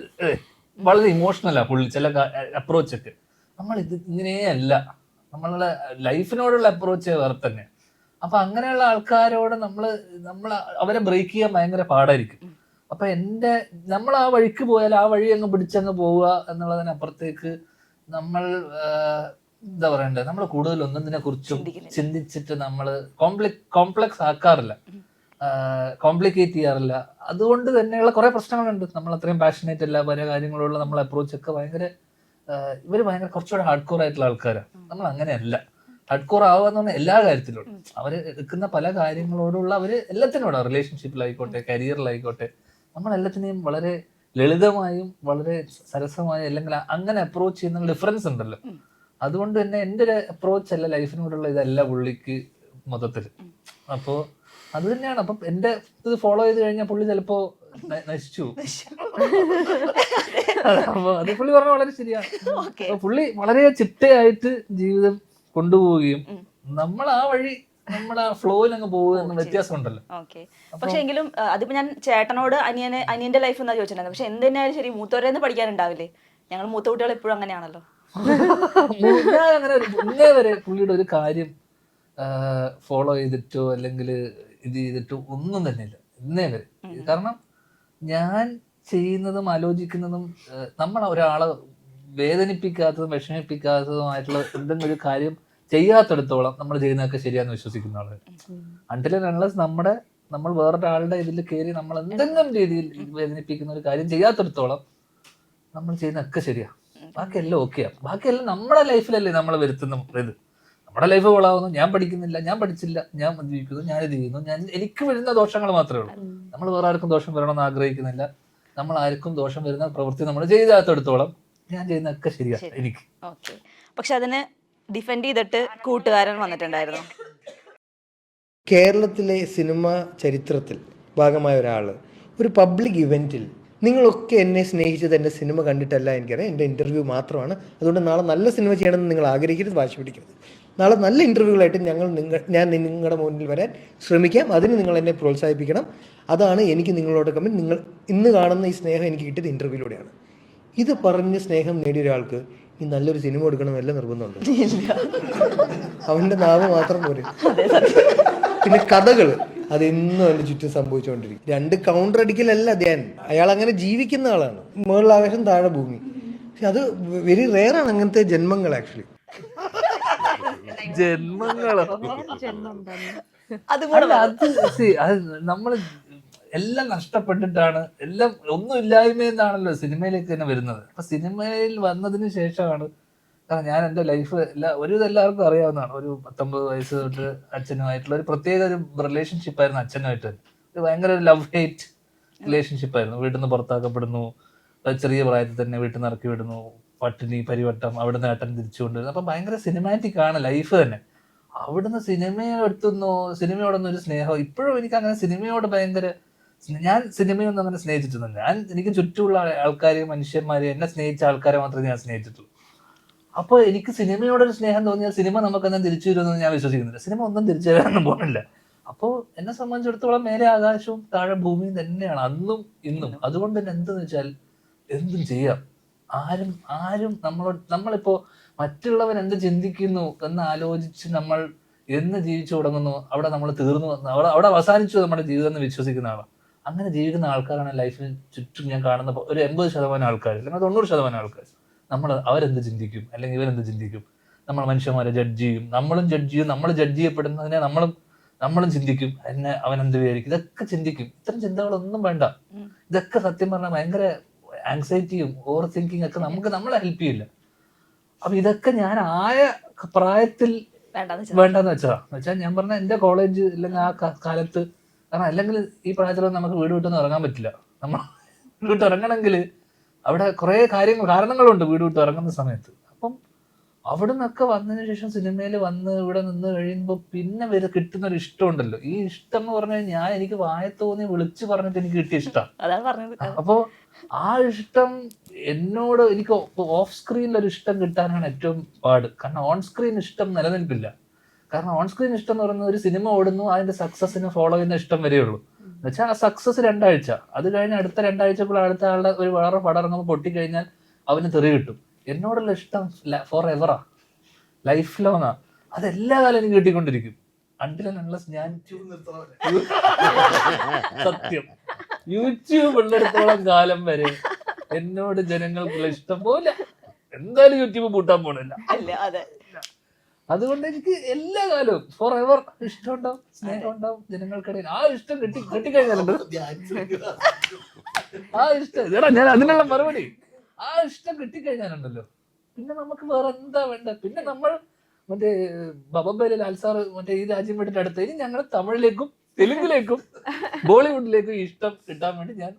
വളരെ ഇമോഷണലാ പുള്ളി ചില അപ്രോച്ചൊക്കെ. നമ്മൾ ഇത് ഇങ്ങനെയല്ല, നമ്മളുടെ ലൈഫിനോടുള്ള അപ്രോച്ച് വേറെ തന്നെ. അപ്പൊ അങ്ങനെയുള്ള ആൾക്കാരോട് നമ്മൾ അവരെ ബ്രേക്ക് ചെയ്യാൻ ഭയങ്കര പാടായിരിക്കും. അപ്പൊ നമ്മൾ ആ വഴിക്ക് പോയാൽ ആ വഴി അങ്ങ് പിടിച്ചങ്ങ് പോവുക എന്നുള്ളതിനപ്പുറത്തേക്ക് നമ്മൾ എന്താ പറയണ്ടത്, നമ്മൾ കൂടുതൽ ഒന്നതിനെ കുറിച്ചും ചിന്തിച്ചിട്ട് നമ്മൾ കോംപ്ലക്സ് ആക്കാറില്ല, കോംപ്ലിക്കേറ്റ് ചെയ്യാറില്ല. അതുകൊണ്ട് തന്നെയുള്ള കുറെ പ്രശ്നങ്ങളുണ്ട്. നമ്മൾ അത്രയും പാഷനേറ്റ് അല്ല, പല കാര്യങ്ങളോടുള്ള നമ്മളെ അപ്രോച്ച് ഒക്കെ ഇവര് ഭയങ്കര കുറച്ചുകൂടെ ഹാർഡ് കോർ ആയിട്ടുള്ള ആൾക്കാരാണ്. നമ്മൾ അങ്ങനെയല്ല. ഹാർഡ് കോർ ആവുക എല്ലാ കാര്യത്തിലും അവര് എടുക്കുന്ന പല കാര്യങ്ങളോടുള്ള എല്ലാത്തിനോടും, റിലേഷൻഷിപ്പിലായിക്കോട്ടെ കരിയറിലായിക്കോട്ടെ, നമ്മൾ എല്ലാത്തിനെയും വളരെ ലളിതമായും വളരെ സരസമായും അല്ലെങ്കിൽ അങ്ങനെ അപ്രോച്ച് ചെയ്യുന്ന ഡിഫറൻസ് ഉണ്ടല്ലോ. അതുകൊണ്ട് തന്നെ എൻ്റെ ഒരു അപ്രോച്ച് അല്ല ലൈഫിനോടുള്ള ഇതല്ല പുള്ളിക്ക് മൊത്തത്തിൽ. അപ്പോ അത് തന്നെയാണ്. അപ്പം എന്റെ ഇത് ഫോളോ ചെയ്ത് കഴിഞ്ഞാൽ പുള്ളി ചിലപ്പോ നശിച്ചു. അപ്പൊ അത് പുള്ളി പറഞ്ഞ വളരെ ശരിയാണ്. പുള്ളി വളരെ ചിട്ടയായിട്ട് ജീവിതം കൊണ്ടുപോവുകയും നമ്മൾ ആ വഴി നമ്മുടെ ഫ്ലോയിൽ അങ്ങ് പോകുക എന്ന വ്യത്യാസം ഉണ്ടല്ലോ. പക്ഷെ എങ്കിലും അതിപ്പോ ഞാൻ ചേട്ടനോട് അനിയന്റെ ലൈഫ് എന്നാ ചോദിച്ചിട്ടുണ്ടായിരുന്നു. പക്ഷെ എന്ത് തന്നെയായാലും ശരി, മൂത്തവരെന്ന് പഠിക്കാനുണ്ടാവില്ലേ? ഞങ്ങൾ മൂത്ത കുട്ടികൾ എപ്പോഴും അങ്ങനെയാണല്ലോ. അങ്ങനെ ഇന്നേ വരെ പുള്ളിയുടെ ഒരു കാര്യം ഫോളോ ചെയ്തിട്ടോ അല്ലെങ്കിൽ ഇത് ചെയ്തിട്ടോ ഒന്നും തന്നെയില്ല ഇന്നേ വരെ. കാരണം ഞാൻ ചെയ്യുന്നതും ആലോചിക്കുന്നതും നമ്മൾ ഒരാളെ വേദനിപ്പിക്കാത്തതും വിഷമിപ്പിക്കാത്തതുമായിട്ടുള്ള എന്തെങ്കിലും ഒരു കാര്യം ചെയ്യാത്തടത്തോളം നമ്മൾ ചെയ്യുന്നതൊക്കെ ശരിയാന്ന് വിശ്വസിക്കുന്ന ആള്. അൺടിൽ അൺലെസ് നമ്മൾ വേറൊരാളുടെ ഇതിൽ കയറി നമ്മൾ എന്തെങ്കിലും രീതിയിൽ വേദനിപ്പിക്കുന്ന ഒരു കാര്യം ചെയ്യാത്തടത്തോളം നമ്മൾ ചെയ്യുന്നതൊക്കെ ശരിയാ. ബാക്കിയെല്ലാം ഓക്കെയാ. ബാക്കിയെല്ലാം നമ്മുടെ ലൈഫിലല്ലേ നമ്മൾ വരുത്തുന്ന ഇത്. നമ്മുടെ ലൈഫ് കൊള്ളാവുന്നു, ഞാൻ പഠിക്കുന്നില്ല, ഞാൻ പഠിച്ചില്ല, ഞാൻ ജീവിക്കുന്നു, ഞാൻ ഇത് ചെയ്യുന്നു, എനിക്ക് വരുന്ന ദോഷങ്ങൾ മാത്രമേ ഉള്ളൂ. നമ്മൾ വേറെ ആർക്കും ദോഷം വരണമെന്ന് ആഗ്രഹിക്കുന്നില്ല. നമ്മൾ ആർക്കും ദോഷം വരുന്ന പ്രവൃത്തി നമ്മൾ ചെയ്യാത്തടത്തോളം ഞാൻ ചെയ്യുന്നതൊക്കെ ശരിയാ എനിക്ക്. പക്ഷെ അതിന് ഡിഫെൻഡ് ചെയ്തിട്ട് കൂട്ടുകാരൻ വന്നിട്ടുണ്ടായിരുന്നു. കേരളത്തിലെ സിനിമ ചരിത്രത്തിൽ ഭാഗമായ ഒരാൾ ഒരു പബ്ലിക് ഇവൻറ്റിൽ നിങ്ങളൊക്കെ എന്നെ സ്നേഹിച്ചത് എൻ്റെ സിനിമ കണ്ടിട്ടല്ല, എനിക്കറിയാം, എൻ്റെ ഇൻ്റർവ്യൂ മാത്രമാണ്, അതുകൊണ്ട് നാളെ നല്ല സിനിമ ചെയ്യണമെന്ന് നിങ്ങൾ ആഗ്രഹിക്കരുത്, വാശി പിടിക്കരുത്. നാളെ നല്ല ഇൻ്റർവ്യൂകളായിട്ട് ഞാൻ നിങ്ങളുടെ മുന്നിൽ വരാൻ ശ്രമിക്കാം. അതിന് നിങ്ങൾ എന്നെ പ്രോത്സാഹിപ്പിക്കണം. അതാണ് എനിക്ക് നിങ്ങളോട് കമ്മിറ്റ്. നിങ്ങൾ ഇന്ന് കാണുന്ന ഈ സ്നേഹം എനിക്ക് കിട്ടിയത് ഇൻ്റർവ്യൂയിലൂടെയാണ്. ഇത് പറഞ്ഞ് സ്നേഹം നേടിയ ഒരാൾക്ക് ഈ നല്ലൊരു സിനിമ കൊടുക്കണം വല്ല നിർബന്ധമുണ്ട്? അവൻ്റെ നാവ് മാത്രം പോരെ. പിന്നെ കഥകൾ അതെന്നും അവൻ്റെ ചുറ്റും സംഭവിച്ചുകൊണ്ടിരിക്കും. 2 കൗണ്ടർ അടിക്കലല്ല ധ്യാൻ. അയാൾ അങ്ങനെ ജീവിക്കുന്ന ആളാണ്. മുകളിൽ ആകാശം താഴെ ഭൂമി. പക്ഷെ അത് വെരി റെയറാണ് അങ്ങനത്തെ ജന്മങ്ങൾ ആക്ച്വലി. ജന്മങ്ങളോ അതും കൂടെ അല്ല, അത് നമ്മള് എല്ലാം നഷ്ടപ്പെട്ടിട്ടാണ്, എല്ലാം ഒന്നും ഇല്ലായ്മയെന്നാണല്ലോ സിനിമയിലേക്ക് തന്നെ വരുന്നത്. അപ്പൊ സിനിമയിൽ വന്നതിന് ശേഷമാണ്, കാരണം ഞാൻ എൻ്റെ ലൈഫ് എല്ലാവർക്കും അറിയാവുന്നതാണ്. ഒരു 19 വയസ്സ് തൊട്ട് അച്ഛനുമായിട്ടുള്ള ഒരു പ്രത്യേക ഒരു റിലേഷൻഷിപ്പ് ആയിരുന്നു അച്ഛനുമായിട്ട്. ഒരു ഭയങ്കര ഒരു ലവ് ഹേറ്റ് റിലേഷൻഷിപ്പ് ആയിരുന്നു. വീട്ടിൽ നിന്ന് പുറത്താക്കപ്പെടുന്നു, ചെറിയ പ്രായത്തിൽ തന്നെ വീട്ടിൽ നിന്ന് ഇറക്കി വിടുന്നു, പട്ടിണി പരിവട്ടം, അവിടുന്ന് ഏട്ടൻ തിരിച്ചു കൊണ്ടുവരുന്നു. അപ്പൊ ഭയങ്കര സിനിമാറ്റിക് ആണ് ലൈഫ് തന്നെ. അവിടുന്ന് സിനിമയോടൊന്നും ഒരു സ്നേഹം ഇപ്പോഴും എനിക്ക് അങ്ങനെ സിനിമയോട് ഭയങ്കര, ഞാൻ സിനിമയൊന്നും അങ്ങനെ സ്നേഹിച്ചിട്ടൊന്നുമില്ല. എനിക്ക് ചുറ്റുമുള്ള ആൾക്കാരെ, മനുഷ്യന്മാരെ, എന്നെ സ്നേഹിച്ച ആൾക്കാരെ മാത്രമേ ഞാൻ സ്നേഹിച്ചിട്ടുള്ളൂ. അപ്പോൾ എനിക്ക് സിനിമയോടൊരു സ്നേഹം തോന്നിയാൽ സിനിമ നമുക്കെന്താ തിരിച്ചു വരുമെന്ന് ഞാൻ വിശ്വസിക്കുന്നില്ല. സിനിമ ഒന്നും തിരിച്ചു വരാനൊന്നും പോകുന്നില്ല. അപ്പോൾ എന്നെ സംബന്ധിച്ചിടത്തോളം മേലെ ആകാശവും താഴെ ഭൂമിയും തന്നെയാണ് അന്നും ഇന്നും. അതുകൊണ്ട് തന്നെ എന്തെന്ന് വെച്ചാൽ എന്തും ചെയ്യാം. ആരും നമ്മളിപ്പോ മറ്റുള്ളവൻ എന്ത് ചിന്തിക്കുന്നു എന്ന് ആലോചിച്ച് നമ്മൾ എന്ന് ജീവിച്ചു തുടങ്ങുന്നു, അവിടെ നമ്മൾ തീർന്നു, അവിടെ അവസാനിച്ചു നമ്മുടെ ജീവിതം എന്ന് വിശ്വസിക്കുന്ന ആളാണ്. അങ്ങനെ ജീവിക്കുന്ന ആൾക്കാരാണ് ലൈഫിൽ ചുറ്റും ഞാൻ കാണുന്ന ഒരു 80% ആൾക്കാർ, അല്ലെങ്കിൽ 90% ആൾക്കാർ. അവരെന്ത് ചിന്തിക്കും, അല്ലെങ്കിൽ ഇവരെന്ത് ചിന്തിക്കും, നമ്മൾ മനുഷ്യന്മാരെ ജഡ്ജ് ചെയ്യും, നമ്മളും ജഡ്ജ് ചെയ്യും, നമ്മൾ ജഡ്ജ് ചെയ്യപ്പെടുന്നതിനെ നമ്മളും ചിന്തിക്കും, അവൻ എന്ത് വിചാരിക്കും, ഇതൊക്കെ ചിന്തിക്കും. ഇത്തരം ചിന്തകളൊന്നും വേണ്ട. ഇതൊക്കെ സത്യം പറഞ്ഞാൽ ഭയങ്കര ആങ്സൈറ്റിയും ഓവർ തിങ്കിങ് ഒക്കെ നമ്മളെ ഹെൽപ്പ് ചെയ്യില്ല. അപ്പൊ ഇതൊക്കെ ഞാൻ ആയ പ്രായത്തിൽ വേണ്ടെന്ന് വെച്ചാൽ ഞാൻ പറഞ്ഞ എൻ്റെ കോളേജ് അല്ലെങ്കിൽ ആ കാലത്ത്, കാരണം അല്ലെങ്കിൽ ഈ പ്രായത്തിലൊന്നും നമുക്ക് വീട് വിട്ടൊന്നും ഇറങ്ങാൻ പറ്റില്ല. നമ്മൾ വീട് വിട്ട് ഇറങ്ങണമെങ്കിൽ അവിടെ കുറേ കാരണങ്ങളുണ്ട് വീട് വിട്ട് ഇറങ്ങുന്ന സമയത്ത്. അപ്പം അവിടെ നിന്നൊക്കെ വന്നതിന് ശേഷം സിനിമയിൽ വന്ന് ഇവിടെ നിന്ന് കഴിയുമ്പോൾ പിന്നെ കിട്ടുന്നൊരു ഇഷ്ടമുണ്ടല്ലോ. ഈ ഇഷ്ടം എന്ന് പറഞ്ഞു കഴിഞ്ഞാൽ എനിക്ക് വായ തോന്നി വിളിച്ചു പറഞ്ഞിട്ട് എനിക്ക് കിട്ടിയ ഇഷ്ടമാണ്. അപ്പോൾ ആ ഇഷ്ടം എന്നോട് എനിക്ക് ഓഫ് സ്ക്രീനിൽ ഒരു ഇഷ്ടം കിട്ടാനാണ് ഏറ്റവും പാട്. കാരണം ഓൺ സ്ക്രീൻ ഇഷ്ടം നിലനിൽപ്പില്ല. കാരണം ഓൺ സ്ക്രീൻ ഇഷ്ടം എന്ന് പറയുന്നത് ഒരു സിനിമ ഓടുന്നു, അതിന്റെ സക്സസിനെ ഫോളോ ചെയ്യുന്ന ഇഷ്ടം വരെയുള്ളൂ. എന്നുവെച്ചാൽ ആ സക്സസ് 2 ആഴ്ച, അത് കഴിഞ്ഞ് അടുത്ത 2 ആഴ്ചക്കുള്ള അടുത്ത ആളുടെ ഒരു വേറെ പടം ഇറങ്ങുമ്പോൾ പൊട്ടിക്കഴിഞ്ഞാൽ അവന് തെറി കിട്ടും. എന്നോടുള്ള ഇഷ്ടം ഫോർ എവറാ, ലൈഫ് ലോങ്ങാ. അതെല്ലാ കാലം എനിക്ക് കിട്ടിക്കൊണ്ടിരിക്കും. അണ്ടിൽ അൺലെസ് ഞാൻ സത്യം യൂട്യൂബ് ഉള്ളിടത്തോളം കാലം വരെ എന്നോട് ജനങ്ങൾക്കുള്ള ഇഷ്ടം പോലെ എന്തായാലും യൂട്യൂബ് പൂട്ടാൻ പോണില്ല. അതുകൊണ്ട് എനിക്ക് എല്ലാ കാലവും ഫോർ എവർ ഇഷ്ടം ഉണ്ടാവും, സ്നേഹം ഉണ്ടാവും ജനങ്ങൾക്കിടയിൽ. ആ ഇഷ്ടം കിട്ടിക്കഴിഞ്ഞാലുണ്ട്, ആ ഇഷ്ടം ഞാൻ അതിനുള്ള മറുപടി, ആ ഇഷ്ടം കിട്ടിക്കഴിഞ്ഞാലുണ്ടല്ലോ പിന്നെ നമുക്ക് വേറെ എന്താ വേണ്ട. പിന്നെ നമ്മൾ മറ്റേ ബബബയിലെ ലാൽ സാറ് മറ്റേ ഈ രാജ്യം വിട്ടിട്ട് അടുത്ത് ഇനി ഞങ്ങൾ തമിഴിലേക്കും തെലുങ്കിലേക്കും ബോളിവുഡിലേക്കും ഈ ഇഷ്ടം കിട്ടാൻ വേണ്ടി ഞാൻ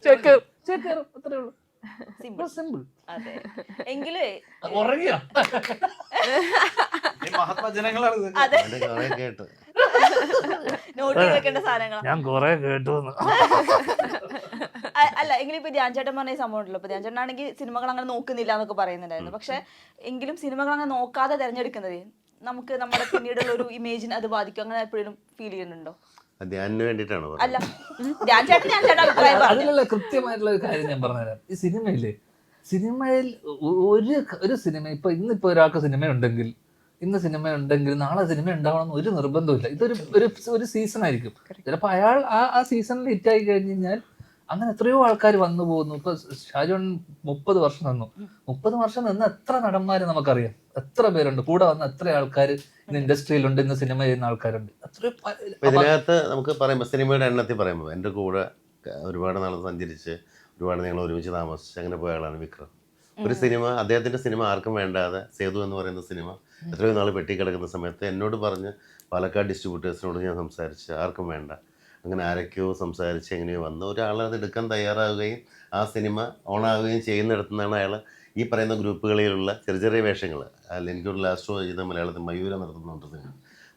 ചേക്കേറും. അത്രേ ഉള്ളൂ. സിമ്പിൾ. എങ്കിലേ ഉറങ്ങിയോ മഹാത്മാജനങ്ങളാണ് കേട്ട് നോട്ട് ചെയ്ത് വെക്കേണ്ട സാധനങ്ങളാണ്. ഞാൻ കൊറേ കേട്ടു. അല്ല എങ്കിലും ഇപ്പൊ ധ്യാൻ ചേട്ടൻ പറഞ്ഞ സംഭവം ഉണ്ടല്ലോ. ഇപ്പൊ ധ്യാൻ ചേട്ടനാണെങ്കിൽ സിനിമകൾ അങ്ങനെ നോക്കുന്നില്ല എന്നൊക്കെ പറയുന്നുണ്ടായിരുന്നു. പക്ഷെ എങ്കിലും സിനിമകൾ അങ്ങനെ നോക്കാതെ തിരഞ്ഞെടുക്കുന്നത് നമുക്ക് നമ്മുടെ പിന്നീടുള്ള ഒരു ഇമേജിന് അത് ബാധിക്കും. അങ്ങനെ എപ്പോഴും ഫീൽ ചെയ്യുന്നുണ്ടോ? ധ്യാനിന് വേണ്ടിയിട്ടാണ് അല്ല ധ്യാൻ ചേട്ടൻ അഭിപ്രായം പറഞ്ഞു. അതിലുള്ള കൃത്യമായിട്ടുള്ള ഒരു കാര്യം ഞാൻ പറഞ്ഞുതരാം. ഈ സിനിമയിൽ ഒരു സിനിമ ഇന്നിപ്പോ ഒരാൾക്ക് സിനിമ ഉണ്ടെങ്കിൽ നാളെ സിനിമ ഉണ്ടാവണം ഒരു നിർബന്ധമില്ല. ഇതൊരു സീസൺ ആയിരിക്കും. ചിലപ്പോൾ അയാൾ ആ സീസണിൽ ഹിറ്റായി കഴിഞ്ഞ് കഴിഞ്ഞാൽ അങ്ങനെ എത്രയോ ആൾക്കാർ വന്നു പോകുന്നു. ഇപ്പൊ ഷാജോൺ 30 വർഷം നിന്നു. 30 വർഷം നിന്ന് എത്ര നടന്മാരെ നമുക്കറിയാം, എത്ര പേരുണ്ട് കൂടെ വന്ന എത്ര ആൾക്കാർ ഇന്ന് ഇൻഡസ്ട്രിയിലുണ്ട്, ഇന്ന് സിനിമ ചെയ്യുന്ന ആൾക്കാരുണ്ട്. ഇതിനകത്ത് നമുക്ക് പറയുമ്പോൾ സിനിമയുടെ എണ്ണത്തിൽ പറയുമ്പോൾ എൻ്റെ കൂടെ ഒരുപാട് നാൾ സഞ്ചരിച്ച് ഒരുപാട് ഞങ്ങൾ ഒരുമിച്ച് താമസിച്ച് അങ്ങനെ പോയ ആളാണ് വിക്രം. ഒരു സിനിമ, അദ്ദേഹത്തിൻ്റെ സിനിമ ആർക്കും വേണ്ടാതെ സേതു എന്ന് പറയുന്ന സിനിമ എത്രയോ നാൾ പെട്ടിക്കിടക്കുന്ന സമയത്ത് എന്നോട് പറഞ്ഞ് പാലക്കാട് ഡിസ്ട്രിബ്യൂട്ടേഴ്സിനോട് ഞാൻ സംസാരിച്ച് ആർക്കും വേണ്ട, അങ്ങനെ ആരൊക്കെയോ സംസാരിച്ച് എങ്ങനെയോ വന്ന് ഒരാളത് എടുക്കാൻ തയ്യാറാവുകയും ആ സിനിമ ഓണാവുകയും ചെയ്യുന്നിടത്തുനിന്നാണ് അയാൾ ഈ പറയുന്ന ഗ്രൂപ്പുകളിലുള്ള ചെറിയ ചെറിയ വേഷങ്ങൾ. അതിൽ എനിക്കൊരു ലാസ്റ്റ് ചെയ്ത മലയാളത്തിൽ മയൂര നടത്തുന്നുണ്ട് സിനിമ.